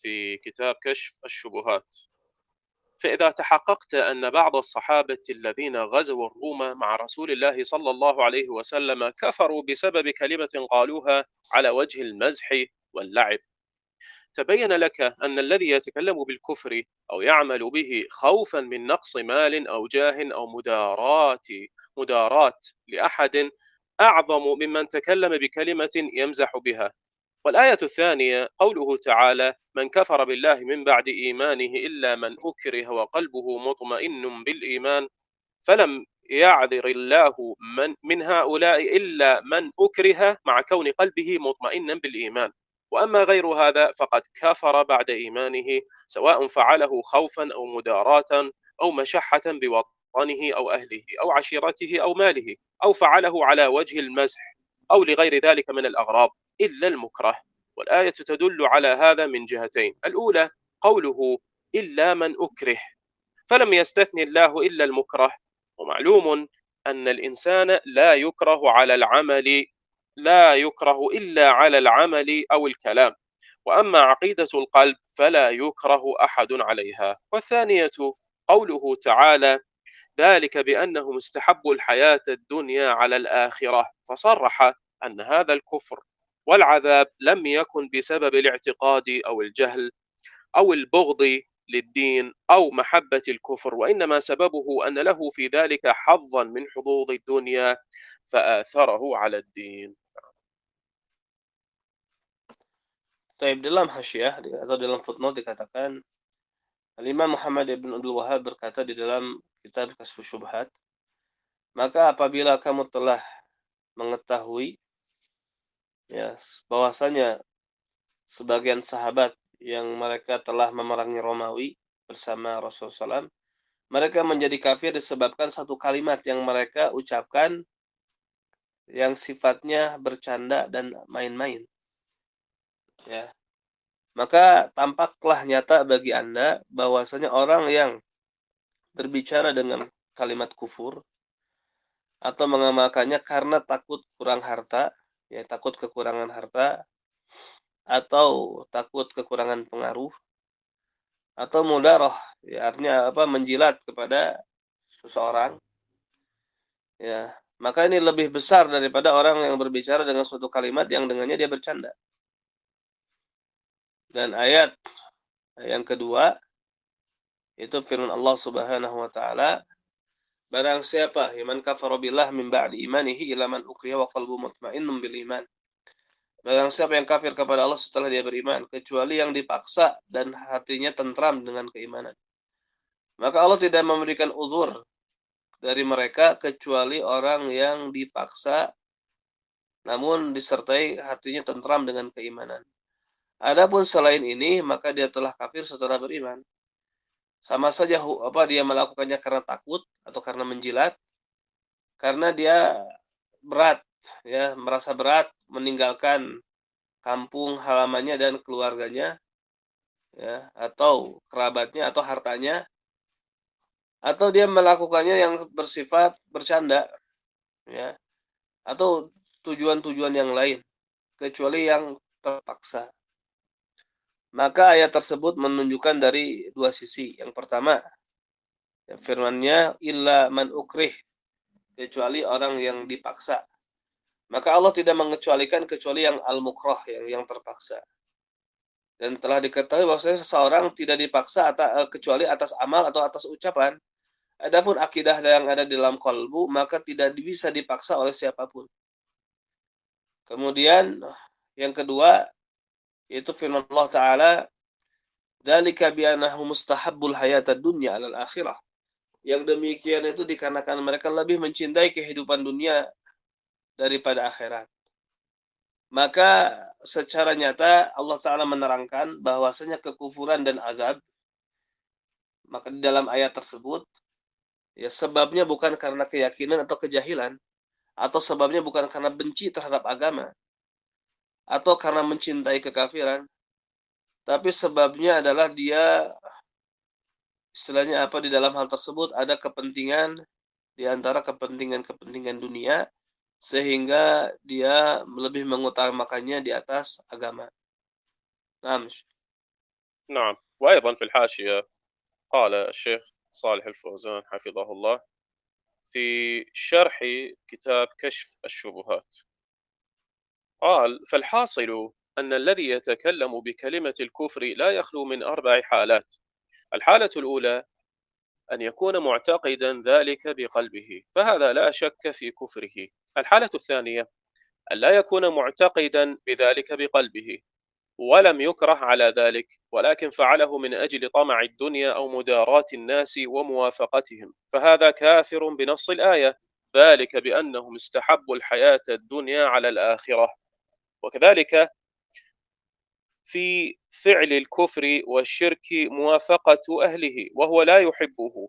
في كتاب كشف الشبهات: فإذا تحققت أن بعض الصحابة الذين غزوا الروم مع رسول الله صلى الله عليه وسلم كفروا بسبب كلمة قالوها على وجه المزح واللعب، تبين لك أن الذي يتكلم بالكفر أو يعمل به خوفا من نقص مال أو جاه أو مدارات لأحد أعظم ممن تكلم بكلمة يمزح بها. والآية الثانية قوله تعالى: من كفر بالله من بعد إيمانه إلا من أكره وقلبه مطمئن بالإيمان، فلم يعذر الله من هؤلاء إلا من أكره مع كون قلبه مطمئنا بالإيمان، وأما غير هذا فقد كفر بعد إيمانه، سواء فعله خوفا أو مداراة أو مشحة بوطنه أو أهله أو عشيرته أو ماله، أو فعله على وجه المزح أو لغير ذلك من الأغراض إلا المكره. والآية تدل على هذا من جهتين: الأولى قوله إلا من أكره، فلم يستثني الله إلا المكره، ومعلوم أن الإنسان لا يكره إلا على العمل أو الكلام، وأما عقيدة القلب فلا يكره أحد عليها. والثانية قوله تعالى: ذلك بأنهم استحبوا الحياة الدنيا على الآخرة، فصرح أن هذا الكفر والعذاب لم يكن بسبب الاعتقاد أو الجهل أو البغض للدين أو محبة الكفر، وإنما سببه أن له في ذلك حظا من حظوظ الدنيا فآثره على الدين. taib dalam hasyiah atau dalam footnote dikatakan Imam Muhammad ibn Abdul Wahhab berkata di dalam kitab Kasyfus Syubhat, maka apabila kamu telah mengetahui, ya, bahwasanya sebagian sahabat yang mereka telah memerangi Romawi bersama Rasulullah SAW, mereka menjadi kafir disebabkan satu kalimat yang mereka ucapkan yang sifatnya bercanda dan main-main, ya. Maka tampaklah nyata bagi Anda bahwasanya orang yang berbicara dengan kalimat kufur atau mengamalkannya karena takut kurang harta, ya, takut kekurangan harta atau takut kekurangan pengaruh atau mudaroh, ya, artinya menjilat kepada seseorang, ya, maka ini lebih besar daripada orang yang berbicara dengan suatu kalimat yang dengannya dia bercanda. Dan ayat yang kedua itu firman Allah Subhanahu wa taala, Barang siapa man kafara billah min ba'di imanihi illa man ukriha wa qalbuhu mutmainnun bil iman. Barang siapa yang kafir kepada Allah setelah dia beriman, kecuali yang dipaksa dan hatinya tentram dengan keimanan. Maka Allah tidak memberikan uzur dari mereka kecuali orang yang dipaksa namun disertai hatinya tentram dengan keimanan. Adapun selain ini, maka dia telah kafir setelah beriman. Sama saja dia melakukannya karena takut atau karena menjilat, karena dia berat, ya, merasa berat meninggalkan kampung halamannya dan keluarganya, ya, atau kerabatnya atau hartanya, atau dia melakukannya yang bersifat bercanda, ya, atau tujuan-tujuan yang lain, kecuali yang terpaksa. Maka ayat tersebut menunjukkan dari dua sisi. Yang pertama, ya, firman-Nya illa man ukrih, kecuali orang yang dipaksa. Maka Allah tidak mengecualikan kecuali yang al-mukrah, yang terpaksa. Dan telah diketahui bahwasanya seseorang tidak dipaksa kecuali atas amal atau atas ucapan. Adapun akidah yang ada di dalam kalbu, maka tidak bisa dipaksa oleh siapapun. Kemudian yang kedua, yaitu firman Allah Ta'ala, dzalika bi annahu mustahabbul hayatad dunya 'alal akhirah. Yang demikian itu dikarenakan mereka lebih mencintai kehidupan dunia daripada akhirat. Maka secara nyata Allah Ta'ala menerangkan bahwasanya kekufuran dan azab, maka di dalam ayat tersebut, ya, sebabnya bukan karena keyakinan atau kejahilan, atau sebabnya bukan karena benci terhadap agama, atau karena mencintai kekafiran, tapi sebabnya adalah dia, istilahnya apa, di dalam hal tersebut ada kepentingan di antara kepentingan-kepentingan dunia, sehingga dia lebih mengutamakannya di atas agama. Nah, نعم. وأيضا في الحاشية قال الشيخ صالح الفوزان حفظه الله في شرح كتاب كشف الشبهات، قال: فالحاصل أن الذي يتكلم بكلمة الكفر لا يخلو من 4 حالات. الحالة الأولى أن يكون معتقدا ذلك بقلبه، فهذا لا شك في كفره. الحالة الثانية أن لا يكون معتقدا بذلك بقلبه ولم يكره على ذلك، ولكن فعله من أجل طمع الدنيا أو مداراة الناس وموافقتهم، فهذا كافر بنص الآية، ذلك بأنهم استحبوا الحياة الدنيا على الآخرة. وكذلك في فعل الكفر والشرك موافقة أهله وهو لا يحبه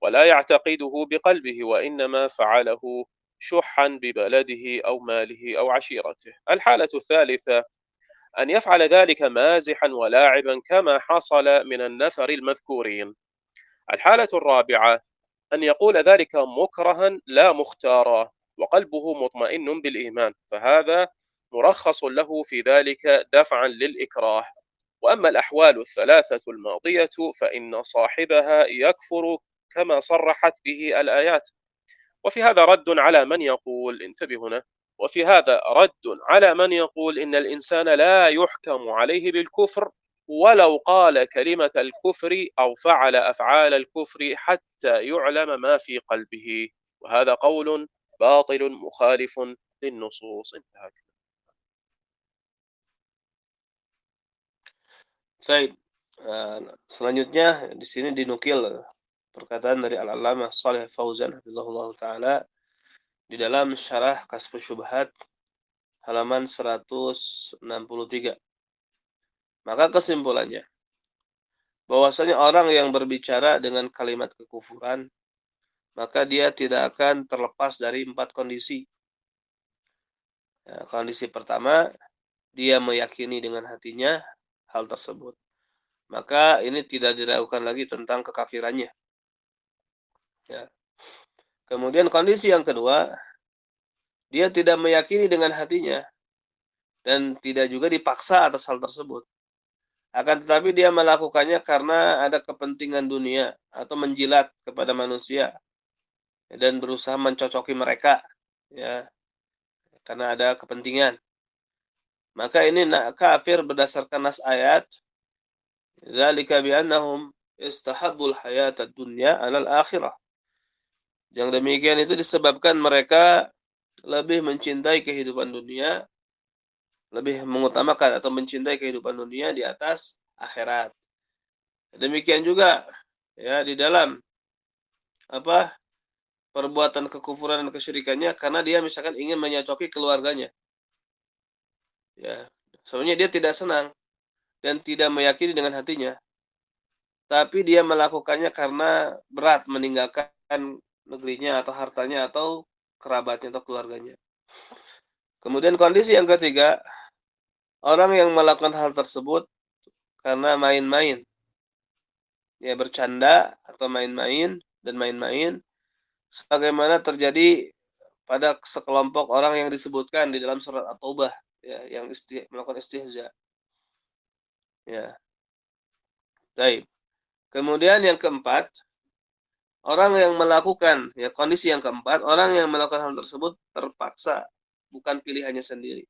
ولا يعتقده بقلبه، وإنما فعله شحا ببلده أو ماله أو عشيرته. الحالة الثالثة أن يفعل ذلك مازحا ولاعبا كما حصل من النفر المذكورين. الحالة الرابعة أن يقول ذلك مكرها لا مختارا وقلبه مطمئن بالإيمان، فهذا مرخص له في ذلك دفعا للإكراه. وأما الأحوال الثلاثة الماضية فإن صاحبها يكفر كما صرحت به الآيات. وفي هذا رد على من يقول، انتبه هنا، وفي هذا رد على من يقول إن الإنسان لا يحكم عليه بالكفر ولو قال كلمة الكفر أو فعل أفعال الكفر حتى يعلم ما في قلبه، وهذا قول باطل مخالف للنصوص. انتهى. baik. Selanjutnya di sini dinukil perkataan dari Al-Allamah Shalih Fauzan hafizahullah taala di dalam syarah Kasfus Syubhat halaman 163. Maka kesimpulannya, bahwasanya orang yang berbicara dengan kalimat kekufuran, maka dia tidak akan terlepas dari 4 kondisi. Ya, kondisi pertama, dia meyakini dengan hatinya hal tersebut. Maka ini tidak diragukan lagi tentang kekafirannya. Ya. Kemudian kondisi yang kedua, dia tidak meyakini dengan hatinya dan tidak juga dipaksa atas hal tersebut. Akan tetapi dia melakukannya karena ada kepentingan dunia atau menjilat kepada manusia dan berusaha mencocoki mereka, ya, karena ada kepentingan. Maka ini kafir berdasarkan nas ayat, dzalika bi annahum istahabbul hayatad dunya 'alal akhirah. Yang demikian itu disebabkan mereka lebih mencintai kehidupan dunia, lebih mengutamakan atau mencintai kehidupan dunia di atas akhirat. Demikian juga ya di dalam apa perbuatan kekufuran dan kesyirikannya karena dia misalkan ingin menyocoki keluarganya. Ya, sebenarnya dia tidak senang dan tidak meyakini dengan hatinya, tapi dia melakukannya karena berat meninggalkan negerinya atau hartanya atau kerabatnya atau keluarganya. Kemudian kondisi yang ketiga, orang yang melakukan hal tersebut karena main-main, ya bercanda atau main-main dan main-main, sebagaimana terjadi pada sekelompok orang yang disebutkan di dalam surat At-Taubah, ya, yang melakukan istihza. Ya, baik. Kemudian yang keempat, orang yang melakukan, ya kondisi yang keempat, orang yang melakukan hal tersebut terpaksa, bukan pilihannya sendiri.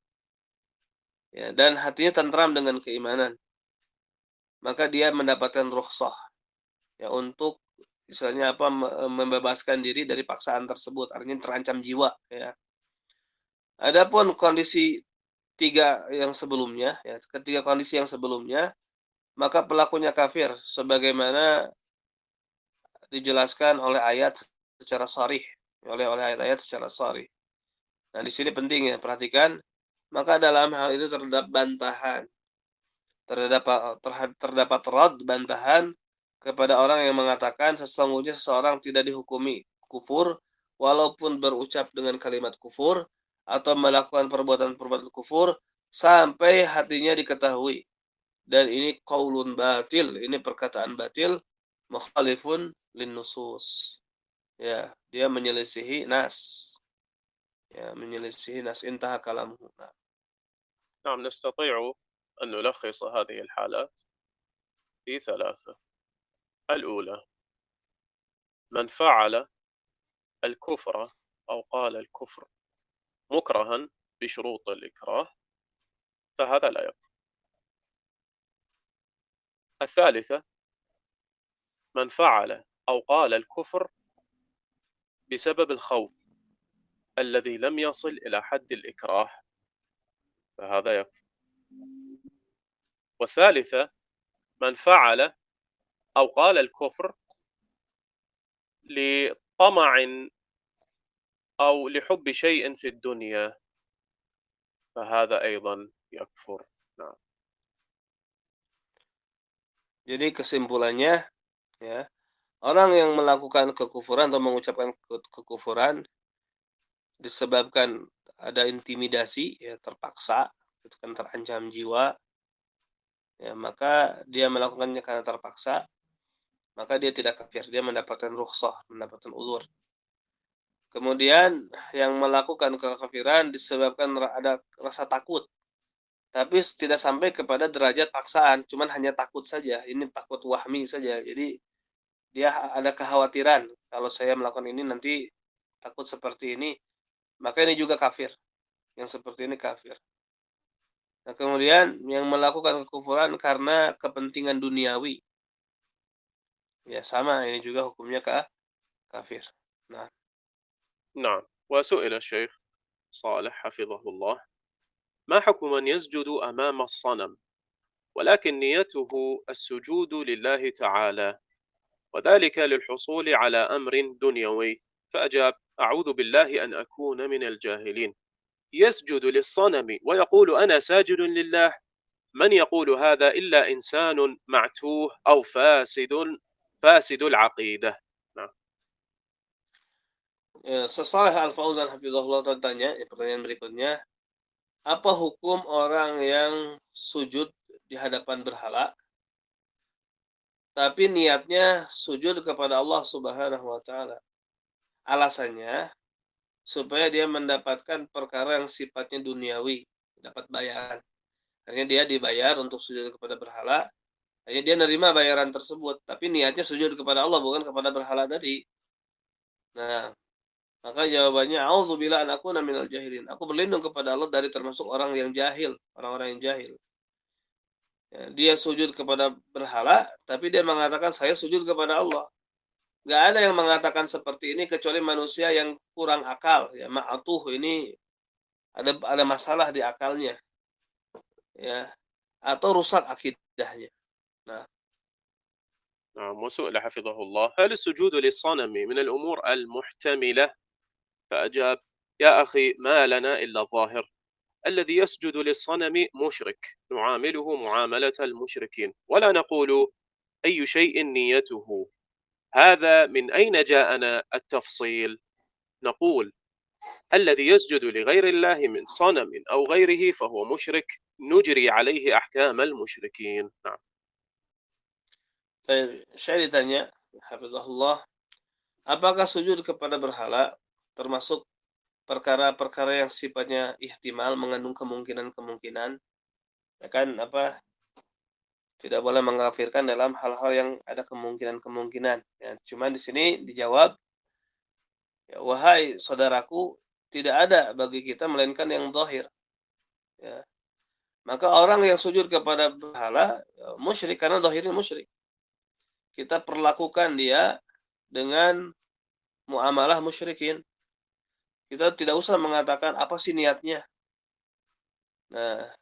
Ya, dan hatinya tentram dengan keimanan. Maka dia mendapatkan rukhsah, ya untuk misalnya apa membebaskan diri dari paksaan tersebut, artinya terancam jiwa, ya. Adapun kondisi tiga yang sebelumnya, ya, ketiga kondisi yang sebelumnya, maka pelakunya kafir sebagaimana dijelaskan oleh ayat secara sharih, oleh ayat-ayat secara sharih. Nah, di sini penting ya, perhatikan, maka dalam hal itu terdapat bantahan, terdapat rad bantahan kepada orang yang mengatakan sesungguhnya seseorang tidak dihukumi kufur walaupun berucap dengan kalimat kufur atau melakukan perbuatan-perbuatan kufur sampai hatinya diketahui. Dan ini qaulun batil, ini perkataan batil, mukhalifun linnusus. Ya, dia menyelisihi nas. Ya, menyelisihi nas intaha kalamuhu. Nah, نعم، نستطيع أن نلخص هذه الحالات في ثلاثة. الأولى: من فعل الكفر أو قال الكفر مكرها بشروط الإكراه فهذا لا يكفر. الثالثة: من فعل أو قال الكفر بسبب الخوف الذي لم يصل إلى حد الإكراه فهذا يكفر. والثالثة: من فعل أو قال الكفر لطمع أو لحب شيء في الدنيا فهذا أيضا يكفر. نعم. jadi kesimpulannya, ya, orang yang melakukan kekufuran atau mengucapkan kekufuran disebabkan ada intimidasi, ya terpaksa, itu kan terancam jiwa, ya maka dia melakukannya karena terpaksa, maka dia tidak kafir, dia mendapatkan rukhsah, mendapatkan uzur. Kemudian yang melakukan kekafiran disebabkan ada rasa takut, tapi tidak sampai kepada derajat paksaan, cuman hanya takut saja. Ini takut wahmi saja. Jadi dia ada kekhawatiran kalau saya melakukan ini nanti takut seperti ini, maka ini juga kafir. Yang seperti ini kafir. Nah, kemudian yang melakukan kekufuran karena kepentingan duniawi, ya sama, ini juga hukumnya kafir. Nah, نعم. وسئل الشيخ صالح حفظه الله: ما حكم من يسجد أمام الصنم ولكن نيته السجود لله تعالى وذلك للحصول على أمر دنيوي؟ فأجاب: أعوذ بالله أن أكون من الجاهلين. يسجد للصنم ويقول أنا ساجد لله؟ من يقول هذا إلا إنسان معتوه أو فاسد العقيدة. نعم. ya, Saleh Al-Fauzan hafizahullah tanya, pertanyaan berikutnya, apa hukum orang yang sujud di hadapan berhala tapi niatnya sujud kepada Allah Subhanahu wa taala? Alasannya supaya dia mendapatkan perkara yang sifatnya duniawi, dapat bayaran. Akhirnya dia dibayar untuk sujud kepada berhala, akhirnya dia nerima bayaran tersebut, tapi niatnya sujud kepada Allah bukan kepada berhala tadi. Nah, maka jawabannya auzubillah an akuna minal jahilin. Aku berlindung kepada Allah dari termasuk orang yang jahil, orang-orang yang jahil. Ya, dia sujud kepada berhala, tapi dia mengatakan saya sujud kepada Allah. nggak ada yang mengatakan seperti ini kecuali manusia yang kurang akal, ya, ma'atuh ini ada masalah di akalnya, ya, atau rusak akidahnya. Nah, نعم. وسئل حفظه الله: هل السجود للصنم من الأمور المحتملة؟ فأجاب: يا أخي، ما لنا إلا الظاهر. الذي يسجد للصنم مشرك، نعامله معاملة المشركين، ولا نقول أي شيء نيته. هذا من أين جاءنا التفصيل؟ نقول: الذي يسجد لغير الله من صنم أو غيره فهو مشرك، نجري عليه أحكام المشركين. نعم. saya ditanya, hafizahullah, apakah sujud kepada berhala termasuk perkara-perkara yang sifatnya ihtimal, mengandung kemungkinan-kemungkinan, ya kan, tidak boleh mengkafirkan dalam hal-hal yang ada kemungkinan-kemungkinan, ya. Cuma di sini dijawab, ya, wahai saudaraku, tidak ada bagi kita melainkan yang zahir, ya. Maka orang yang sujud kepada berhala, ya, musyrik karena zahirnya musyrik. Kita perlakukan dia dengan muamalah musyrikin. Kita tidak usah mengatakan apa sih niatnya. Nah,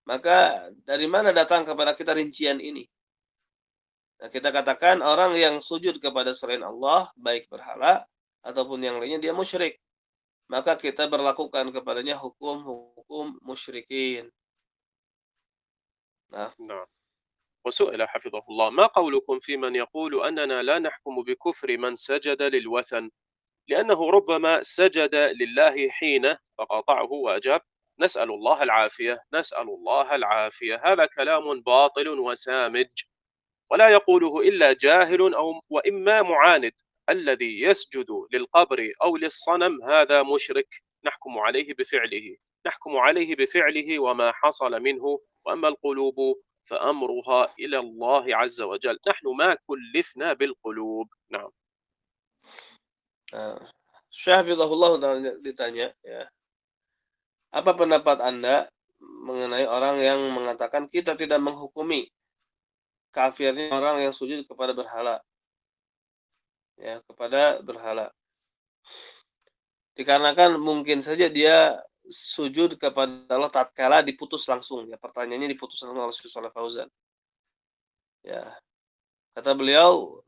maka dari mana datang kepada kita rincian ini? Nah, kita katakan orang yang sujud kepada selain Allah, baik berhala ataupun yang lainnya, dia musyrik. Maka kita berlakukan kepadanya hukum-hukum musyrikin. Nah, نعم. وسئل حفظه الله: ما قولكم في من يقول أننا لا نحكم بكفر من سجد للوثن لأنه ربما سجد لله حين فقاطعه؟ وأجاب: نسأل الله العافية، نسأل الله العافية. هذا كلام باطل وسامج، ولا يقوله إلا جاهل أو وإما معاند. الذي يسجد للقبر أو للصنم هذا مشرك، نحكم عليه بفعله، نحكم عليه بفعله وما حصل منه. وأما القلوب فأمرها إلى الله عز وجل، نحن ما كلفنا بالقلوب. نعم. nah, Syahfidhahullah ditanya, ya, apa pendapat Anda mengenai orang yang mengatakan kita tidak menghukumi kafirnya orang yang sujud kepada berhala, ya, kepada berhala. Dikarenakan mungkin saja dia sujud kepada Allah tatkala diputus langsung, ya, pertanyaannya diputus langsung oleh Syekh Shalih Fauzan. Ya, kata beliau,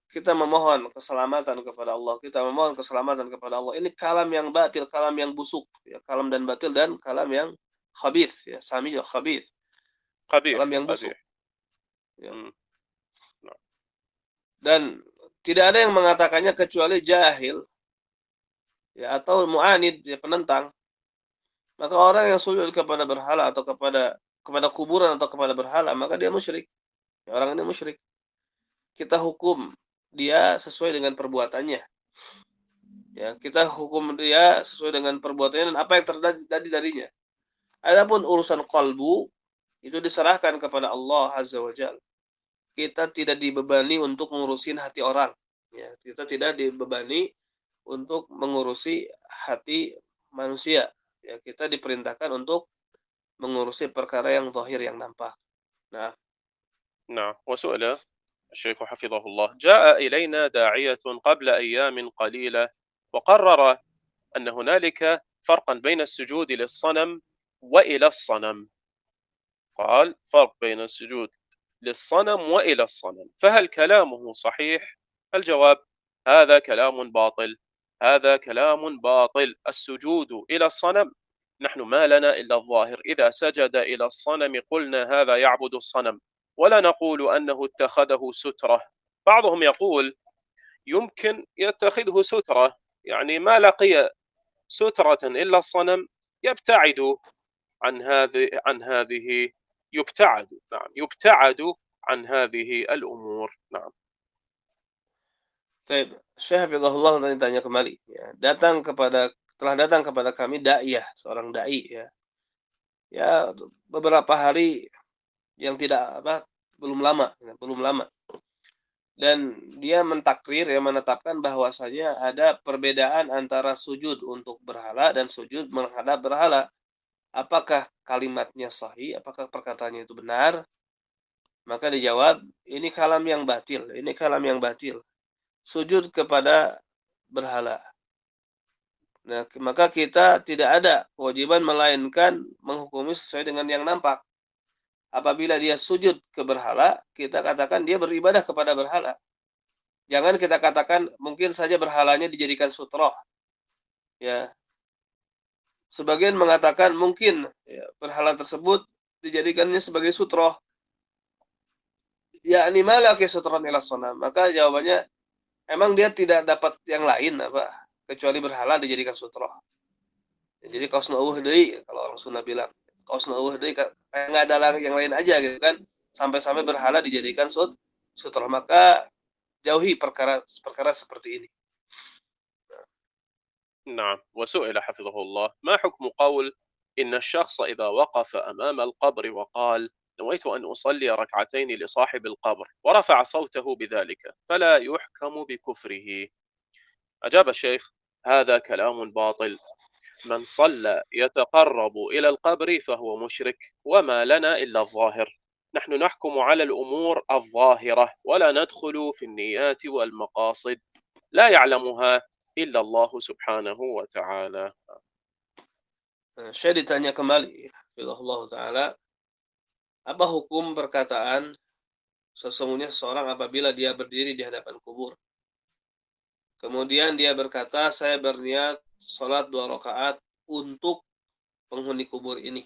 kita memohon keselamatan kepada Allah, kita memohon keselamatan kepada Allah. Ini kalam yang batil, kalam yang busuk, ya, kalam dan batil dan kalam yang khabith, ya, sami khabith, kalam قبيح yang busuk, قبيح. ya. مم. نعم. Dan tidak ada yang mengatakannya kecuali jahil, ya, atau mu'anid, ya, penentang. Maka orang yang sujud kepada berhala atau kepada kuburan atau kepada berhala, maka dia musyrik. Ya, orang ini musyrik. Kita hukum dia sesuai dengan perbuatannya. Ya, kita hukum dia sesuai dengan perbuatannya dan apa yang terjadi darinya. Adapun urusan kalbu itu diserahkan kepada Allah Azza wa Jalla. Kita tidak dibebani untuk ngurusin hati orang. Ya, kita tidak dibebani untuk mengurusi hati manusia. Ya, kita diperintahkan untuk mengurusi perkara yang zahir yang nampak. Nah, نعم. وسئل الشيخ حفظه الله: جاء إلينا داعية قبل أيام قليلة وقرر أن هنالك فرقا بين السجود للصنم وإلى الصنم. قال: فرق بين السجود للصنم وإلى الصنم، فهل كلامه صحيح؟ الجواب: هذا كلام باطل، هذا كلام باطل. السجود إلى الصنم، نحن ما لنا إلا الظاهر. إذا سجد إلى الصنم قلنا هذا يعبد الصنم، ولا نقول أنه اتخذه سترة. بعضهم يقول يمكن يتخذه سترة، يعني ما لقي سترة إلا الصنم يبتعد عن هذه يبتعد، نعم، يبتعد عن هذه الأمور. نعم. Taib. Syekh Hafizahullah tanya kembali, ya, telah datang kepada kami daiyah, seorang dai, ya. Ya, beberapa hari yang tidak belum lama, ya, belum lama. Dan dia mentakrir, ya, menetapkan bahwasanya ada perbedaan antara sujud untuk berhala dan sujud menghadap berhala. Apakah kalimatnya sahih? Apakah perkataannya itu benar? Maka dijawab, ini kalam yang batil, ini kalam yang batil. sujud kepada berhala. Nah, maka kita tidak ada kewajiban melainkan menghukumi sesuai dengan yang nampak. Apabila dia sujud ke berhala, kita katakan dia beribadah kepada berhala. Jangan kita katakan mungkin saja berhalanya dijadikan sutroh. Ya, sebagian mengatakan mungkin ya, berhala tersebut dijadikannya sebagai sutroh. Ya, animala ke sutron ila sonam. Maka jawabannya emang dia tidak dapat yang lain apa kecuali berhala dijadikan sutroh. Jadi kaos nauh deui kalau orang Sunda bilang. Kaos nauh deui kayak nggak ada yang lain aja gitu kan. Sampai-sampai berhala dijadikan sutroh. Maka jauhi perkara seperti ini. نعم. وسئل حفظه الله: ما حكم قول إن الشخص إذا وقف أمام القبر وقال نويت أن أصلي ركعتين لصاحب القبر ورفع صوته بذلك فلا يحكم بكفره؟ أجاب الشيخ: هذا كلام باطل. من صلى يتقرب إلى القبر فهو مشرك، وما لنا إلا الظاهر. نحن نحكم على الأمور الظاهرة ولا ندخل في النيات والمقاصد، لا يعلمها إلا الله سبحانه وتعالى. Saya ditanya kembali, Allah Ta'ala, apa hukum perkataan sesungguhnya seseorang apabila dia berdiri di hadapan kubur. Kemudian dia berkata, saya berniat sholat 2 rakaat untuk penghuni kubur ini.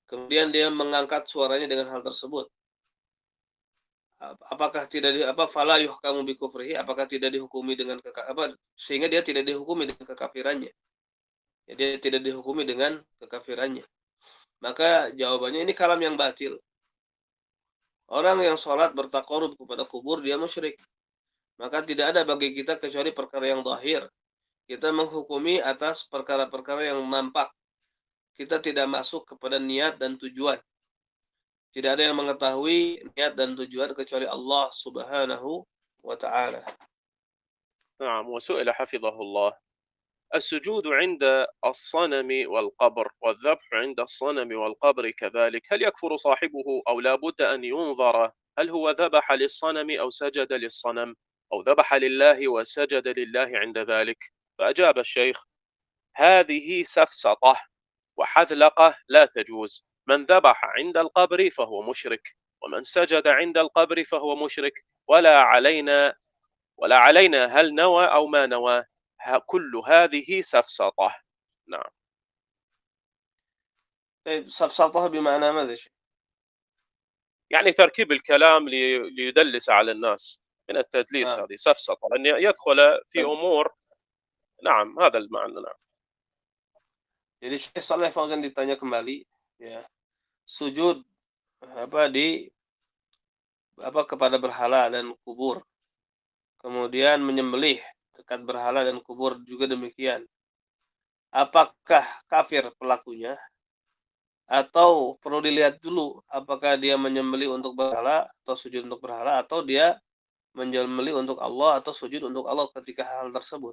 Kemudian dia mengangkat suaranya dengan hal tersebut. Apakah tidak fala yuhkamu bi kufrihi, apakah tidak dihukumi dengan sehingga dia tidak dihukumi dengan kekafirannya. Ya, dia tidak dihukumi dengan kekafirannya. Maka jawabannya ini kalam yang batil. Orang yang sholat bertakarub kepada kubur dia musyrik. Maka tidak ada bagi kita kecuali perkara yang zahir. Kita menghukumi atas perkara-perkara yang nampak. Kita tidak masuk kepada niat dan tujuan. Tidak ada yang mengetahui niat dan tujuan kecuali Allah Subhanahu wa ta'ala. نعم. وسئل حفظه الله: السجود عند الصنم والقبر والذبح عند الصنم والقبر كذلك، هل يكفر صاحبه أو لا بد أن ينظر هل هو ذبح للصنم أو سجد للصنم أو ذبح لله وسجد لله عند ذلك؟ فأجاب الشيخ: هذه سفسطة وحذلقة لا تجوز. من ذبح عند القبر فهو مشرك، ومن سجد عند القبر فهو مشرك، ولا علينا هل نوى أو ما نوى، كل هذه سفسطة. نعم. سفسطة بمعنى ماذا؟ يعني تركيب الكلام ليدلس على الناس، من التدليس آه. هذه سفسطة، أن يدخل في أمور. نعم، هذا المعنى. نعم. Jadi Syekh Shalih Fauzan ditanya kembali, ya, sujud kepada berhala dan kubur. Kemudian menyembelih dekat berhala dan kubur juga demikian. Apakah kafir pelakunya? Atau perlu dilihat dulu apakah dia menyembelih untuk berhala atau sujud untuk berhala, atau dia menyembelih untuk Allah atau sujud untuk Allah ketika hal tersebut.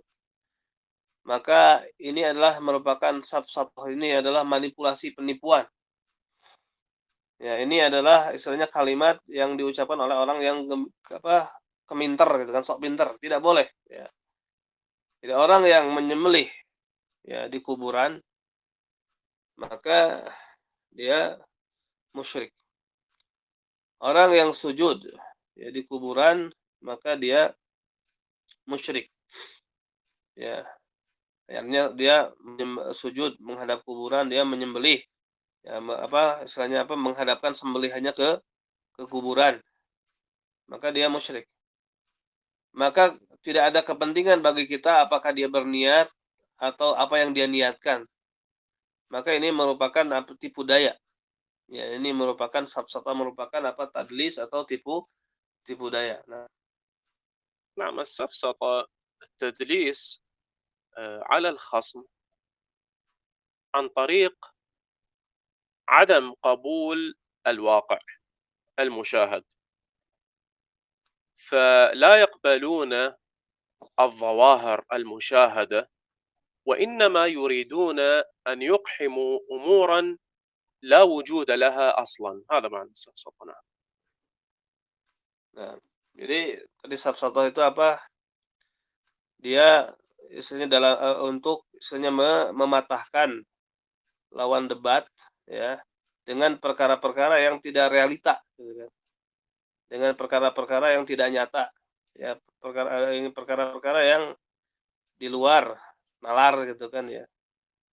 Maka ini adalah merupakan safsatoh, ini adalah manipulasi penipuan. Ya, ini adalah istilahnya kalimat yang diucapkan oleh orang yang keminter gitu kan, sok pinter. Tidak boleh, ya. Jadi orang yang menyembelih ya di kuburan maka dia musyrik. Orang yang sujud ya di kuburan maka dia musyrik. Ya. Akhirnya dia sujud menghadap kuburan, dia menyembelih. Ya, istilahnya menghadapkan sembelihannya ke kuburan. Maka dia musyrik. Maka tidak ada kepentingan bagi kita apakah dia berniat atau apa yang dia niatkan. Maka ini merupakan tipu daya. Ya, ini merupakan safsata, merupakan tadlis atau tipu daya. نعم. السفسطة التدليس على الخصم عن طريق عدم قبول الواقع المشاهد، فلا يقبلون الظواهر المشاهدة، وإنما يريدون أن يقحموا أمورا لا وجود لها أصلا. هذا معنى السفسطة. Nah, Jadi tadi safsatoh itu apa? Dia istilahnya untuk istilahnya mematahkan lawan debat ya dengan perkara-perkara yang tidak realita gitu kan. Dengan perkara-perkara yang tidak nyata. Ya, perkara-perkara yang di luar nalar gitu kan ya.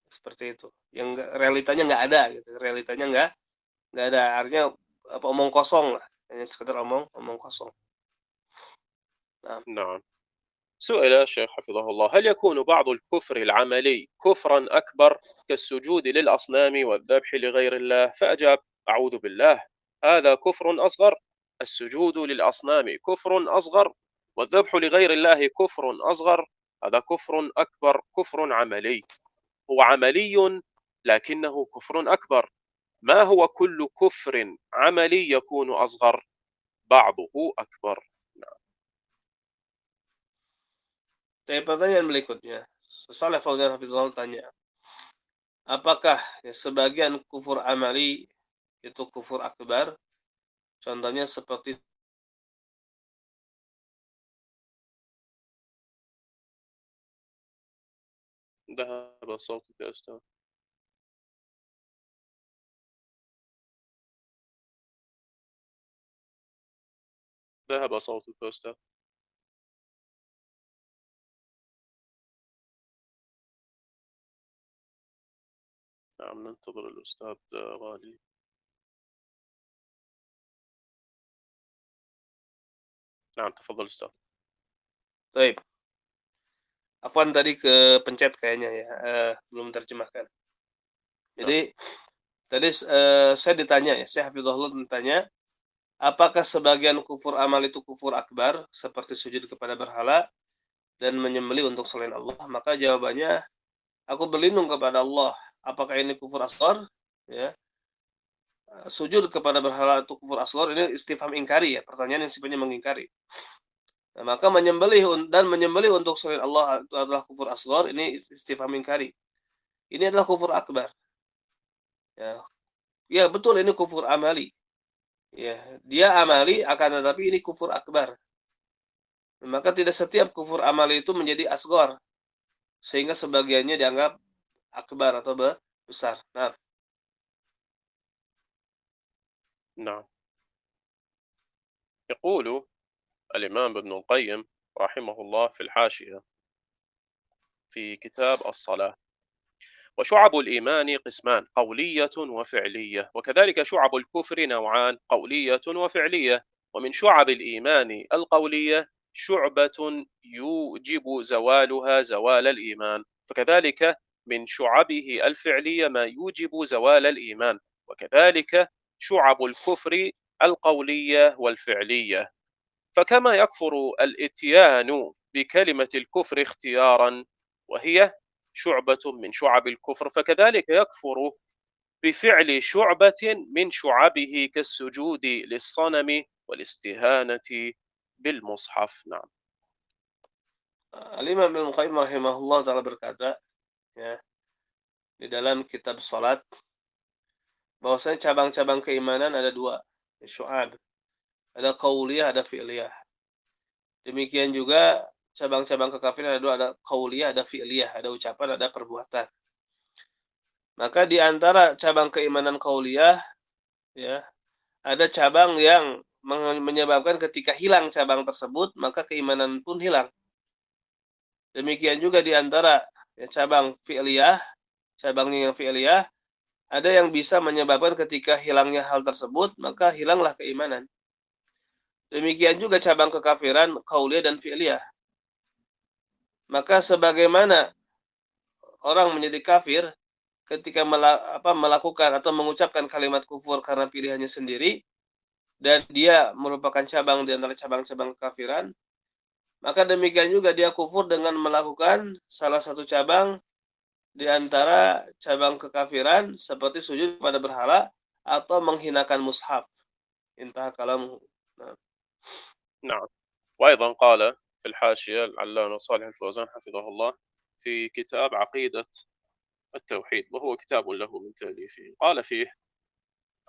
Seperti itu. Yang realitanya nggak ada gitu. Realitanya nggak ada. Artinya apa omong kosong lah. Hanya sekedar omong kosong. Nah, نعم. سئل الشيخ حفظه الله: هل يكون بعض الكفر العملي كفرا أكبر كالسجود للأصنام والذبح لغير الله؟ فأجاب: أعوذ بالله، هذا كفر أصغر. السجود للأصنام كفر أصغر، والذبح لغير الله كفر أصغر. هذا كفر أكبر، كفر عملي. هو عملي لكنه كفر أكبر. ما هو كل كفر عملي يكون أصغر؟ بعضه أكبر. pertanyaan berikutnya. Saleh Fauzan Hafizullah tanya, apakah ya, sebagian kufur amali itu kufur akbar? Contohnya seperti ذهب صوتك يا أستاذ. ذهب صوتك يا أستاذ. نعم، ننتظر الأستاذ غالي. نعم، تفضل أستاذ. Baik. Afwan tadi kepencet kayaknya ya, belum terjemahkan. نعم. Jadi tadi saya ditanya ya, saya Hafizahullah ditanya, apakah sebagian kufur amal itu kufur akbar seperti sujud kepada berhala dan menyembelih untuk selain Allah? Maka jawabannya, aku berlindung kepada Allah. Apakah ini kufur asghar? Ya, sujud kepada berhala itu kufur asghar, ini istifham ingkari ya, pertanyaan yang sifatnya mengingkari. Nah, maka menyembelih untuk selain Allah itu adalah kufur asghar, ini istifham ingkari. Ini adalah kufur akbar. Ya, ya betul ini kufur amali. Ya, dia amali akan tetapi ini kufur akbar. Maka tidak setiap kufur amali itu menjadi asghar sehingga sebagiannya dianggap akbar atau besar. Nah, نعم. يقول الإمام ابن القيم رحمه الله في الحاشية في كتاب الصلاة: وشعب الإيمان قسمان: قولية وفعلية. وكذلك شعب الكفر نوعان: قولية وفعلية. ومن شعب الإيمان القولية شعبة يوجب زوالها زوال الإيمان، فكذلك من شعبه الفعلية ما يوجب زوال الإيمان، وكذلك شعب الكفر القولية والفعلية. فكما يكفر الإتيان بكلمة الكفر اختيارا وهي شعبة من شعب الكفر، فكذلك يكفر بفعل شعبة من شعبه كالسجود للصنم والاستهانة بالمصحف. نعم. Al-Imam Ibnu Qayyim rahimahullah taala berkata ya di dalam kitab salat bahwasanya cabang-cabang keimanan ada dua, syu'ab. Ada qauliyah, ada fi'liyah. Demikian juga cabang-cabang kekafiran ada dua, ada qauliyah, ada fi'liyah, ada ucapan, ada perbuatan. Maka di antara cabang keimanan qauliyah ya, ada cabang yang menyebabkan ketika hilang cabang tersebut maka keimanan pun hilang. Demikian juga di antara ya, cabang fi'liyah, cabangnya yang fi'liyah, ada yang bisa menyebabkan ketika hilangnya hal tersebut maka hilanglah keimanan. Demikian juga cabang kekafiran qauliyah dan fi'liyah. Maka sebagaimana orang menjadi kafir ketika melakukan atau mengucapkan kalimat kufur karena pilihannya sendiri dan dia merupakan cabang di antara cabang-cabang kekafiran, maka demikian juga dia kufur dengan melakukan salah satu cabang di antara cabang kekafiran seperti sujud kepada berhala atau menghinakan mushaf. Intah kalamu. Nah, نعم. وأيضا قال في الحاشية العلامة صالح الفوزان حفظه الله في كتاب عقيدة التوحيد، وهو كتاب له من تأليفه، قال فيه: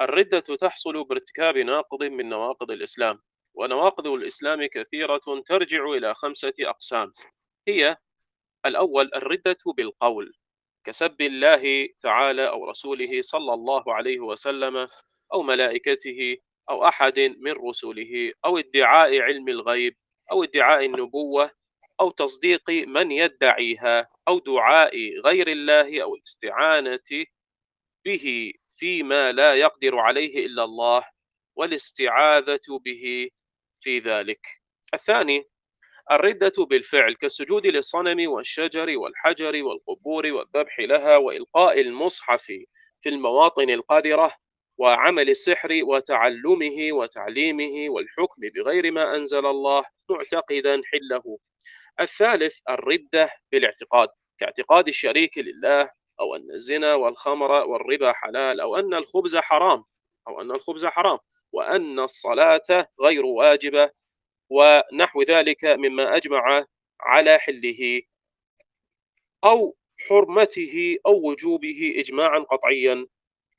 الردة تحصل بارتكاب ناقض من نواقض الإسلام، ونواقض الإسلام كثيرة ترجع إلى 5 أقسام. هي: الأول الردة بالقول، كسب الله تعالى أو رسوله صلى الله عليه وسلم أو ملائكته أو أحد من رسله، أو ادعاء علم الغيب، أو ادعاء النبوة، أو تصديق من يدعيها، أو دعاء غير الله، أو الاستعانة به فيما لا يقدر عليه إلا الله، والاستعاذة به في ذلك. الثاني الردة بالفعل، كالسجود للصنم والشجر والحجر والقبور والذبح لها وإلقاء المصحف في المواطن القذرة وعمل السحر وتعلمه وتعليمه والحكم بغير ما أنزل الله معتقدا حله. الثالث الردة بالاعتقاد، كاعتقاد الشريك لله، أو أن الزنا والخمر والربا حلال، أو أن الخبز حرام، وأن الصلاة غير واجبة، ونحو ذلك مما أجمع على حله أو حرمته أو وجوبه إجماعا قطعيا،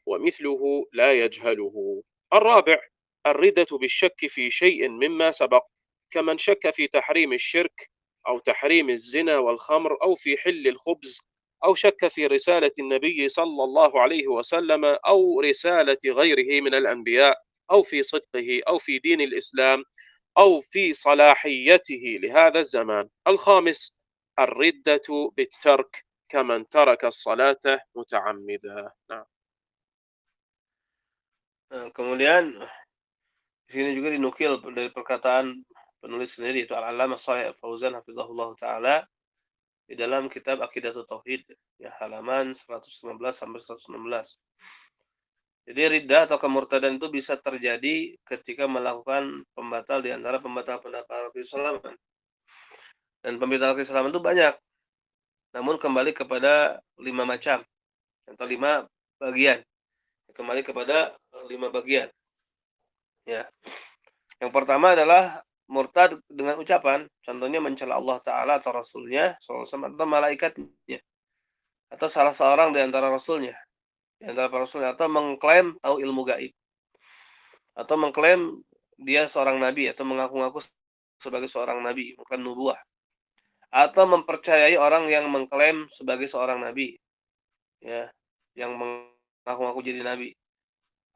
ومثله لا يجهله. الرابع الردة بالشك في شيء مما سبق، كمن شك في تحريم الشرك أو تحريم الزنا والخمر أو في حل الخبز، أو شك في رسالة النبي صلى الله عليه وسلم أو رسالة غيره من الأنبياء، أو في صدقه، أو في دين الإسلام، أو في صلاحيته لهذا الزمان. الخامس الردة بالترك، كمن ترك الصلاة متعمدا. نعم. Nah, kemudian di sini juga dinukil dari perkataan penulis sendiri, yaitu Al-Allamah Shalih Al-Fauzan hafizahullah taala di dalam kitab Aqidatul Tauhid, ya, halaman 115 sampai 116. Jadi riddah atau kemurtadan itu bisa terjadi ketika melakukan pembatal di antara pembatal-pembatal keislaman. Dan pembatal keislaman itu banyak. Namun kembali kepada 5 macam atau 5 bagian. Kembali kepada 5 bagian. Ya. Yang pertama adalah murtad dengan ucapan, contohnya mencela Allah Ta'ala atau Rasulnya, atau malaikatnya, atau salah seorang di antara Rasulnya, atau mengklaim tahu ilmu gaib, atau mengklaim dia seorang nabi, atau mengaku-ngaku sebagai seorang nabi, bukan nubuah, atau mempercayai orang yang mengklaim sebagai seorang nabi, ya, yang mengaku-ngaku jadi nabi,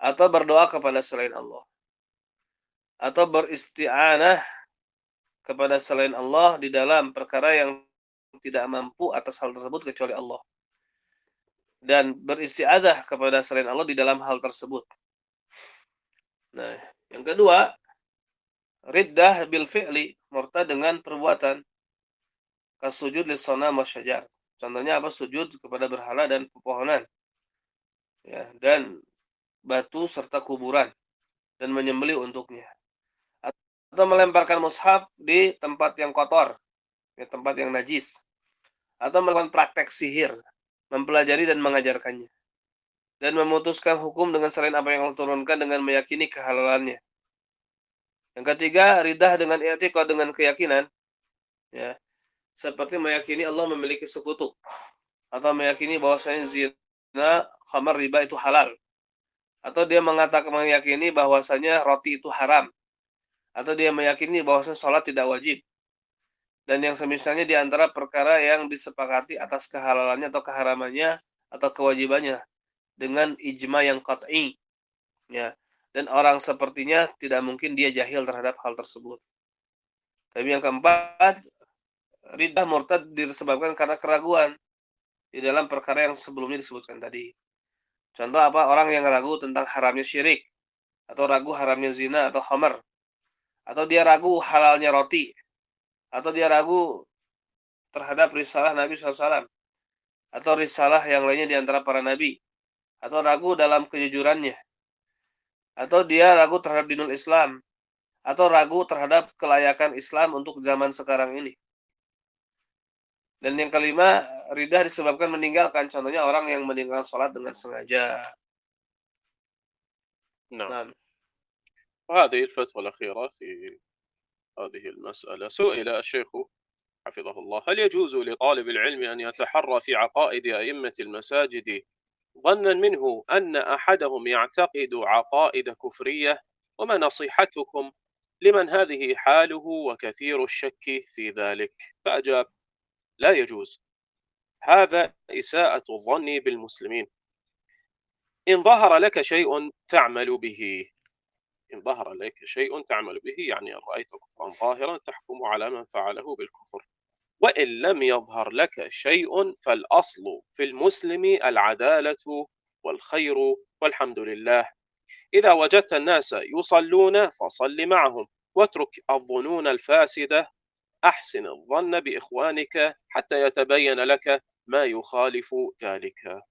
atau berdoa kepada selain Allah, atau beristi'anah kepada selain Allah di dalam perkara yang tidak mampu atas hal tersebut kecuali Allah, dan beristi'adzah kepada selain Allah di dalam hal tersebut. Nah, yang kedua, riddah bil fi'li, murtad dengan perbuatan, kasujud lis-sanam wasyajar. Contohnya apa? Sujud kepada berhala dan pepohonan, ya, dan batu serta kuburan, dan menyembelih untuknya, atau melemparkan mushaf di tempat yang kotor, di tempat yang najis, atau melakukan praktek sihir, mempelajari dan mengajarkannya, dan memutuskan hukum dengan selain apa yang Allah turunkan dengan meyakini kehalalannya. Yang ketiga, riddah dengan i'tiqad, dengan keyakinan, ya, seperti meyakini Allah memiliki sekutu, atau meyakini bahwasanya zina, khamar, riba itu halal, atau dia meyakini bahwasanya roti itu haram, atau dia meyakini bahwasanya salat tidak wajib, dan yang semisalnya di antara perkara yang disepakati atas kehalalannya atau keharamannya atau kewajibannya dengan ijma yang qat'i, ya, dan orang sepertinya tidak mungkin dia jahil terhadap hal tersebut. Tapi yang keempat, riddah murtad disebabkan karena keraguan di dalam perkara yang sebelumnya disebutkan tadi. Contoh apa? Orang yang ragu tentang haramnya syirik, atau ragu haramnya zina atau khamar, atau dia ragu halalnya roti, atau dia ragu terhadap risalah Nabi SAW, atau risalah yang lainnya di antara para nabi, atau ragu dalam kejujurannya, atau dia ragu terhadap dinul Islam, atau ragu terhadap kelayakan Islam untuk zaman sekarang ini. Dan yang kelima, riddah disebabkan meninggalkan, contohnya orang yang meninggalkan sholat dengan sengaja. نعم. Nah, وهذه الفتوى الأخيرة في هذه المسألة. سئل الشيخ حفظه الله: هل يجوز لطالب العلم أن يتحرى في عقائد أئمة المساجد ظنا منه أن أحدهم يعتقد عقائد كفرية؟ وما نصيحتكم لمن هذه حاله وكثير الشك في ذلك؟ فأجاب: لا يجوز، هذا إساءة الظن بالمسلمين. إن ظهر لك شيء تعمل به، إن ظهر لك شيء تعمل به يعني إن رأيت كفرا ظاهرا تحكم على من فعله بالكفر، وإن لم يظهر لك شيء فالأصل في المسلم العدالة والخير والحمد لله. إذا وجدت الناس يصلون فصل معهم، واترك الظنون الفاسدة، أحسن الظن بإخوانك حتى يتبين لك ما يخالف ذلك.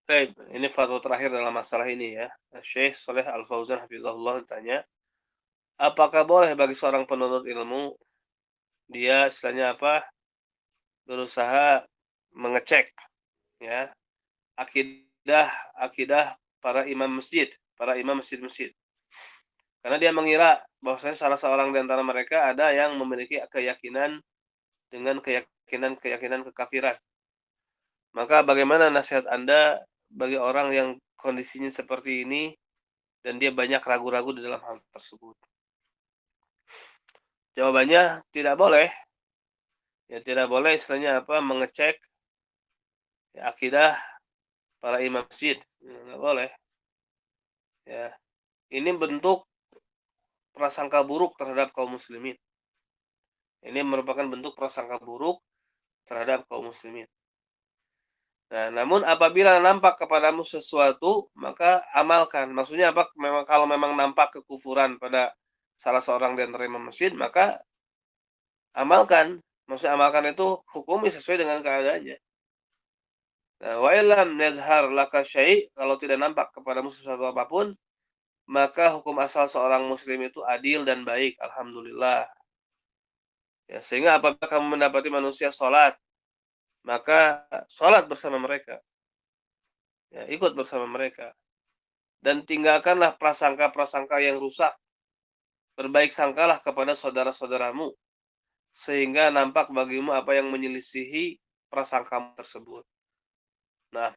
Baik, ini fatwa terakhir dalam masalah ini ya. Syekh Saleh Al-Fauzan hafizahullah tanya, apakah boleh bagi seorang penuntut ilmu dia istilahnya apa? Berusaha mengecek ya akidah akidah para imam masjid, para imam masjid-masjid. Karena dia mengira bahwasanya salah seorang di antara mereka ada yang memiliki keyakinan dengan keyakinan kekafiran. Maka bagaimana nasihat Anda bagi orang yang kondisinya seperti ini dan dia banyak ragu-ragu di dalam hal tersebut? Jawabannya tidak boleh. Ya tidak boleh istilahnya apa mengecek ya, akidah para imam masjid. Tidak boleh. Ya. Ini bentuk prasangka buruk terhadap kaum muslimin. Ini merupakan bentuk prasangka buruk terhadap kaum muslimin. Nah, namun apabila nampak kepadamu sesuatu, maka amalkan. Maksudnya apa? Memang kalau memang nampak kekufuran pada salah seorang di antara imam masjid, maka amalkan. Maksudnya amalkan itu hukumi sesuai dengan keadaannya. Nah, wa illam yazhar laka syai', kalau tidak nampak kepadamu sesuatu apapun, maka hukum asal seorang muslim itu adil dan baik. Alhamdulillah. Ya, sehingga apabila kamu mendapati manusia sholat, maka sholat bersama mereka. Ya, ikut bersama mereka. Dan tinggalkanlah prasangka-prasangka yang rusak. Berbaik sangkalah kepada saudara-saudaramu, sehingga nampak bagimu apa yang menyelisihi prasangkamu tersebut. Nah,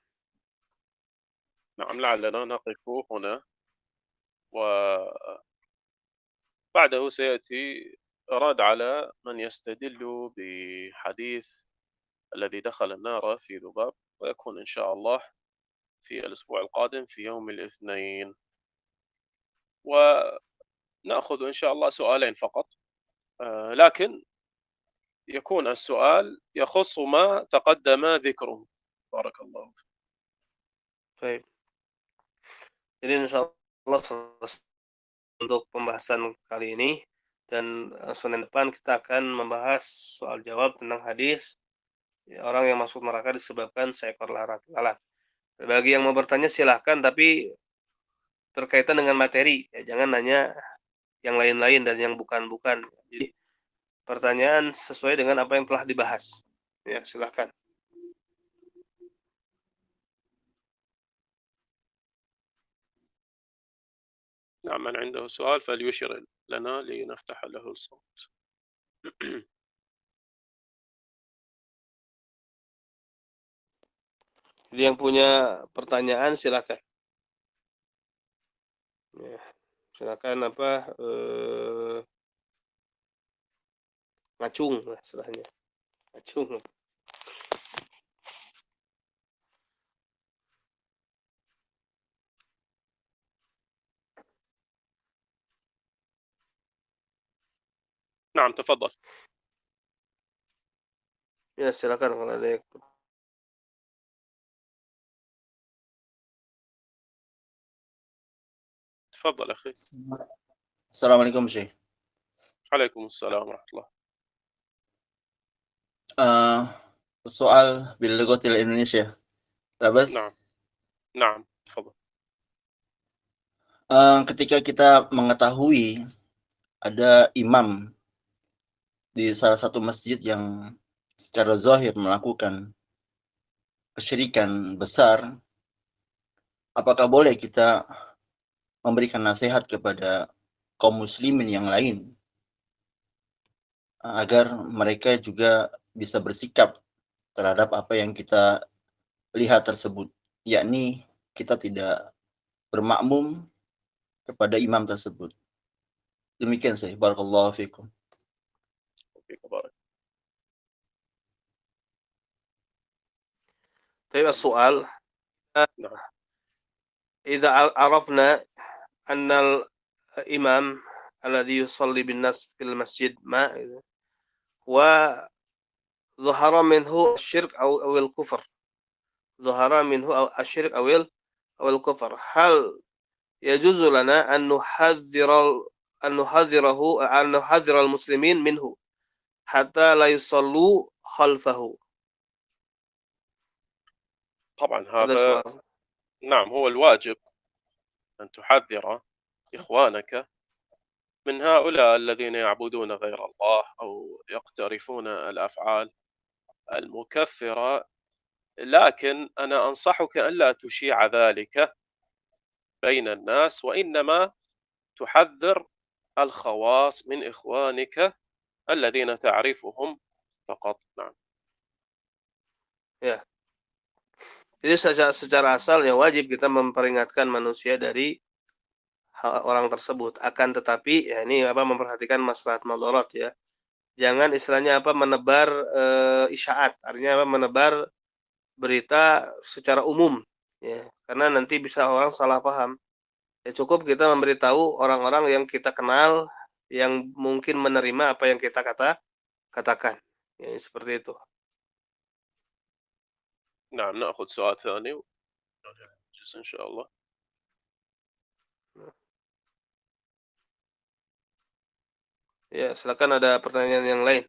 نعم، لعلنا نقف هنا، وبعده سيأتي رد على من يستدل بحديث الذي دخل النار في ذباب، ويكون إن شاء الله في الأسبوع القادم في يوم الاثنين. ونأخذ إن شاء الله سؤالين فقط، لكن يكون السؤال يخص ما تقدم ذكره. بارك الله فيك. baik. Jadi insya Allah selesai untuk pembahasan kali ini. Dan Senin depan kita akan membahas soal jawab tentang hadis ya, orang yang masuk neraka disebabkan seekor lalat. Bagi yang mau bertanya silahkan, tapi berkaitan dengan materi. Ya, jangan nanya yang lain-lain dan yang bukan-bukan. Jadi pertanyaan sesuai dengan apa yang telah dibahas. Ya, silahkan. نعم، من عنده سؤال فليشر لنا لنفتح له الصوت. Jadi yang punya pertanyaan silahkan. Ya, silakan apa ngacung lah istilahnya. Ngacung. نعم، تفضل. Ya, silakan kalau ada yang تفضل أخي. Assalamualaikum Syekh. عليكم السلام ورحمة الله. Soal باللغة الإنdonesia. Labas. نعم نعم تفضل. Ketika kita mengetahui ada imam di salah satu masjid yang secara zahir melakukan kesyirikan besar, apakah boleh kita memberikan nasihat kepada kaum muslimin yang lain agar mereka juga bisa bersikap terhadap apa yang kita lihat tersebut, yakni kita tidak bermakmum kepada imam tersebut. Demikian saya. Barakallahu fikum. فيك بارك. طيب السؤال نعم إذا عرفنا أن الإمام الذي يصلي بالناس في المسجد ما وظهر منه الشرك أو الكفر، ظهر منه أو الشرك أو الكفر، هل يجوز لنا أن نحذر المسلمين منه حتى لا يصلوا خلفه؟ طبعا هذا هذا سؤال. نعم هو الواجب أن تحذر إخوانك من هؤلاء الذين يعبدون غير الله أو يقترفون الأفعال المكفرة، لكن أنا أنصحك ألا تشيع ذلك بين الناس، وإنما تحذر الخواص من إخوانك الذين تعرفهم فقط. نعم. Ya. Jadi secara asal ya wajib kita memperingatkan manusia dari orang tersebut. Akan tetapi ya ini memperhatikan maslahat madarat ya. Jangan istilahnya menebar isyaat, artinya menebar berita secara umum ya. Karena nanti bisa orang salah paham. Ya cukup kita memberitahu orang-orang yang kita kenal yang mungkin menerima apa yang kita katakan. Ya seperti itu. نعم نأخذ سؤال ثاني إن شاء الله. Ya, silakan ada pertanyaan yang lain.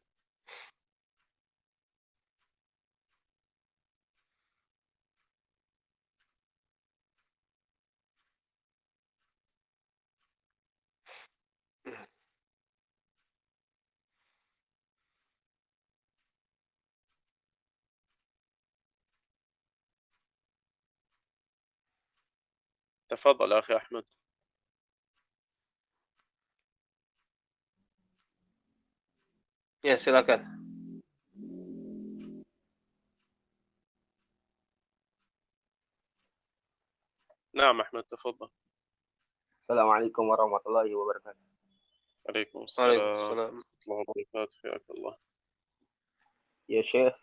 تفضل أخي أحمد. Ya, silakan. نعم أحمد تفضل. السلام عليكم ورحمة الله وبركاته. عليكم Waalaikumsalam. السلام ورحمة الله وبركاته. حياك الله. يا شيخ،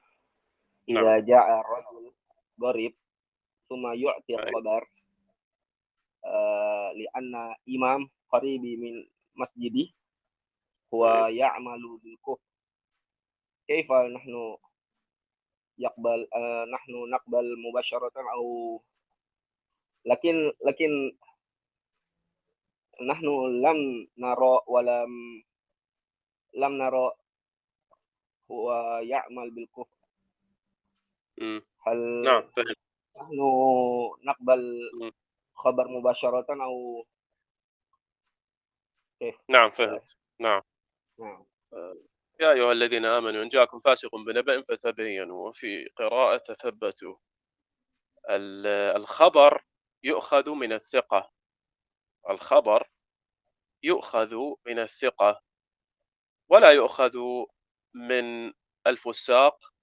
نعم. إذا جاء الرجل غريب ثم يعطي أي. الخبر لأن إمام قريب من مسجده هو أي. يعمل بالكفر، كيف نحن نقبل مباشرة أو لكن نحن لم نرى هو يعمل بالكفر، هل نعم فهمت. نحن نقبل خبر مباشرة أو كيف؟ نعم فهمت. نعم. نعم. يا أيها الذين آمنوا إن جاءكم فاسق بنبأ فتبينوا، وفي قراءة تثبتوا. الخبر يؤخذ من الثقة، الخبر يؤخذ من الثقة ولا يؤخذ من الفساق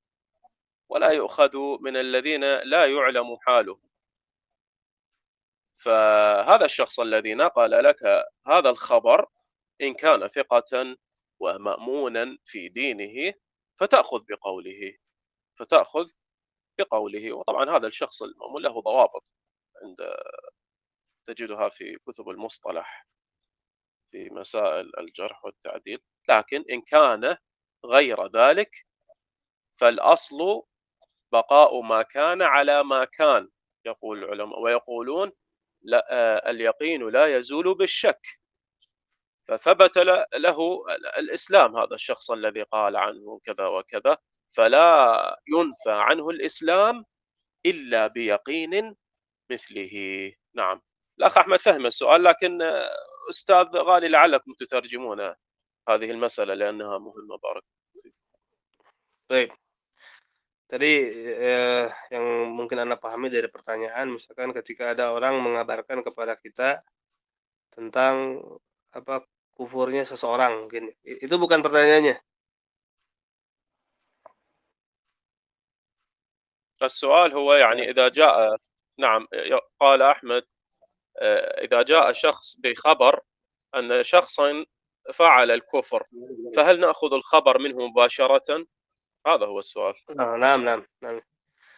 ولا يؤخذ من الذين لا يعلم حالهم. فهذا الشخص الذي نقل لك هذا الخبر إن كان ثقة ومأمونا في دينه فتأخذ بقوله. وطبعا هذا الشخص المأمون له ضوابط تجدها في كتب المصطلح في مسائل الجرح والتعديل، لكن إن كان غير ذلك فالأصل بقاء ما كان على ما كان، يقول العلماء، ويقولون لا اليقين لا يزول بالشك. فثبت له الإسلام هذا الشخص الذي قال عنه كذا وكذا، فلا ينفى عنه الإسلام إلا بيقين مثله. نعم. الأخ أحمد فهم السؤال، لكن أستاذ غالي لعلكم تترجمون هذه المسألة لأنها مهمة. بارك. Baik. Tadi yang mungkin Anda pahami dari pertanyaan, misalkan ketika ada orang mengabarkan kepada kita tentang kufurnya seseorang mungkin. Itu bukan pertanyaannya. السؤال هو يعني إذا جاء، نعم قال أحمد، إذا جاء شخص بخبر أن شخصا فعل الكفر، فهل نأخذ الخبر منه مباشرة؟ هذا هو السؤال. Nah, naam, naam, naam.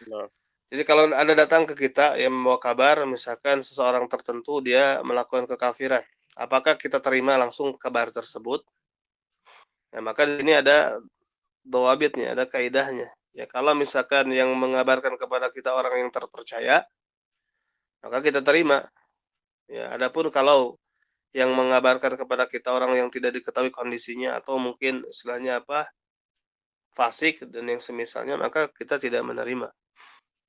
نعم. Jadi kalau Anda datang ke kita yang membawa kabar, misalkan seseorang tertentu dia melakukan kekafiran, apakah kita terima langsung kabar tersebut? Nah, maka di sini ada dawabitnya, ada kaidahnya. Ya, kalau misalkan yang mengabarkan kepada kita orang yang terpercaya, maka kita terima. Ya, adapun kalau yang mengabarkan kepada kita orang yang tidak diketahui kondisinya atau mungkin istilahnya apa, fasik dan yang semisalnya, maka kita tidak menerima.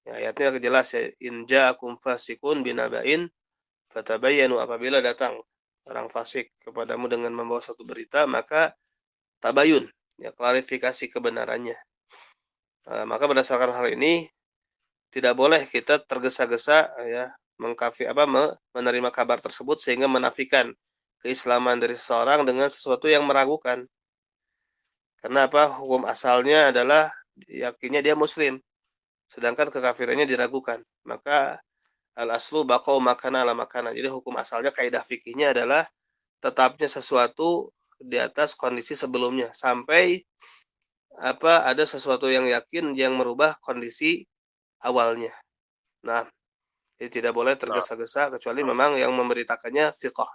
Ya, ayatnya jelas ya, in ja'akum fasikun binaba'in fatabayyanu, apabila datang orang fasik kepadamu dengan membawa satu berita, maka tabayun, ya klarifikasi kebenarannya. Maka berdasarkan hal ini tidak boleh kita tergesa-gesa ya menerima kabar tersebut sehingga menafikan keislaman dari seseorang dengan sesuatu yang meragukan. Karena apa? Hukum asalnya adalah yakinnya dia muslim, sedangkan kekafirannya diragukan. Maka al-aslu baqau makana ala makana. Jadi hukum asalnya kaidah fikihnya adalah tetapnya sesuatu di atas kondisi sebelumnya sampai ada sesuatu yang yakin yang merubah kondisi awalnya. Nah, jadi tidak boleh نعم. tergesa-gesa kecuali memang yang memberitakannya thiqah.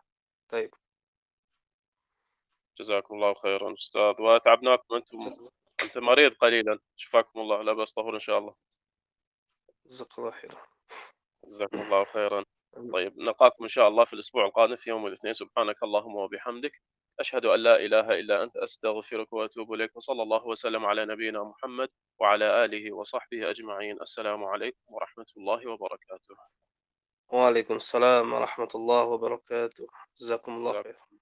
Baik. جزاكم الله خيرا أستاذ، وتعبناكم أنت مريض قليلا، شفاكم الله، لا بأس طهور إن شاء الله. Jazakallah khairan. جزاكم الله خيرا. طيب نلقاكم إن شاء الله في الأسبوع القادم في يوم الاثنين. سبحانك اللهم وبحمدك، أشهد أن لا إله إلا أنت، أستغفرك وأتوب إليك، وصلى الله وسلم على نبينا محمد وعلى آله وصحبه أجمعين. السلام عليكم ورحمة الله وبركاته. Waalaikumsalam warahmatullahi wabarakatuh. Jazakumullah جزاكم khair.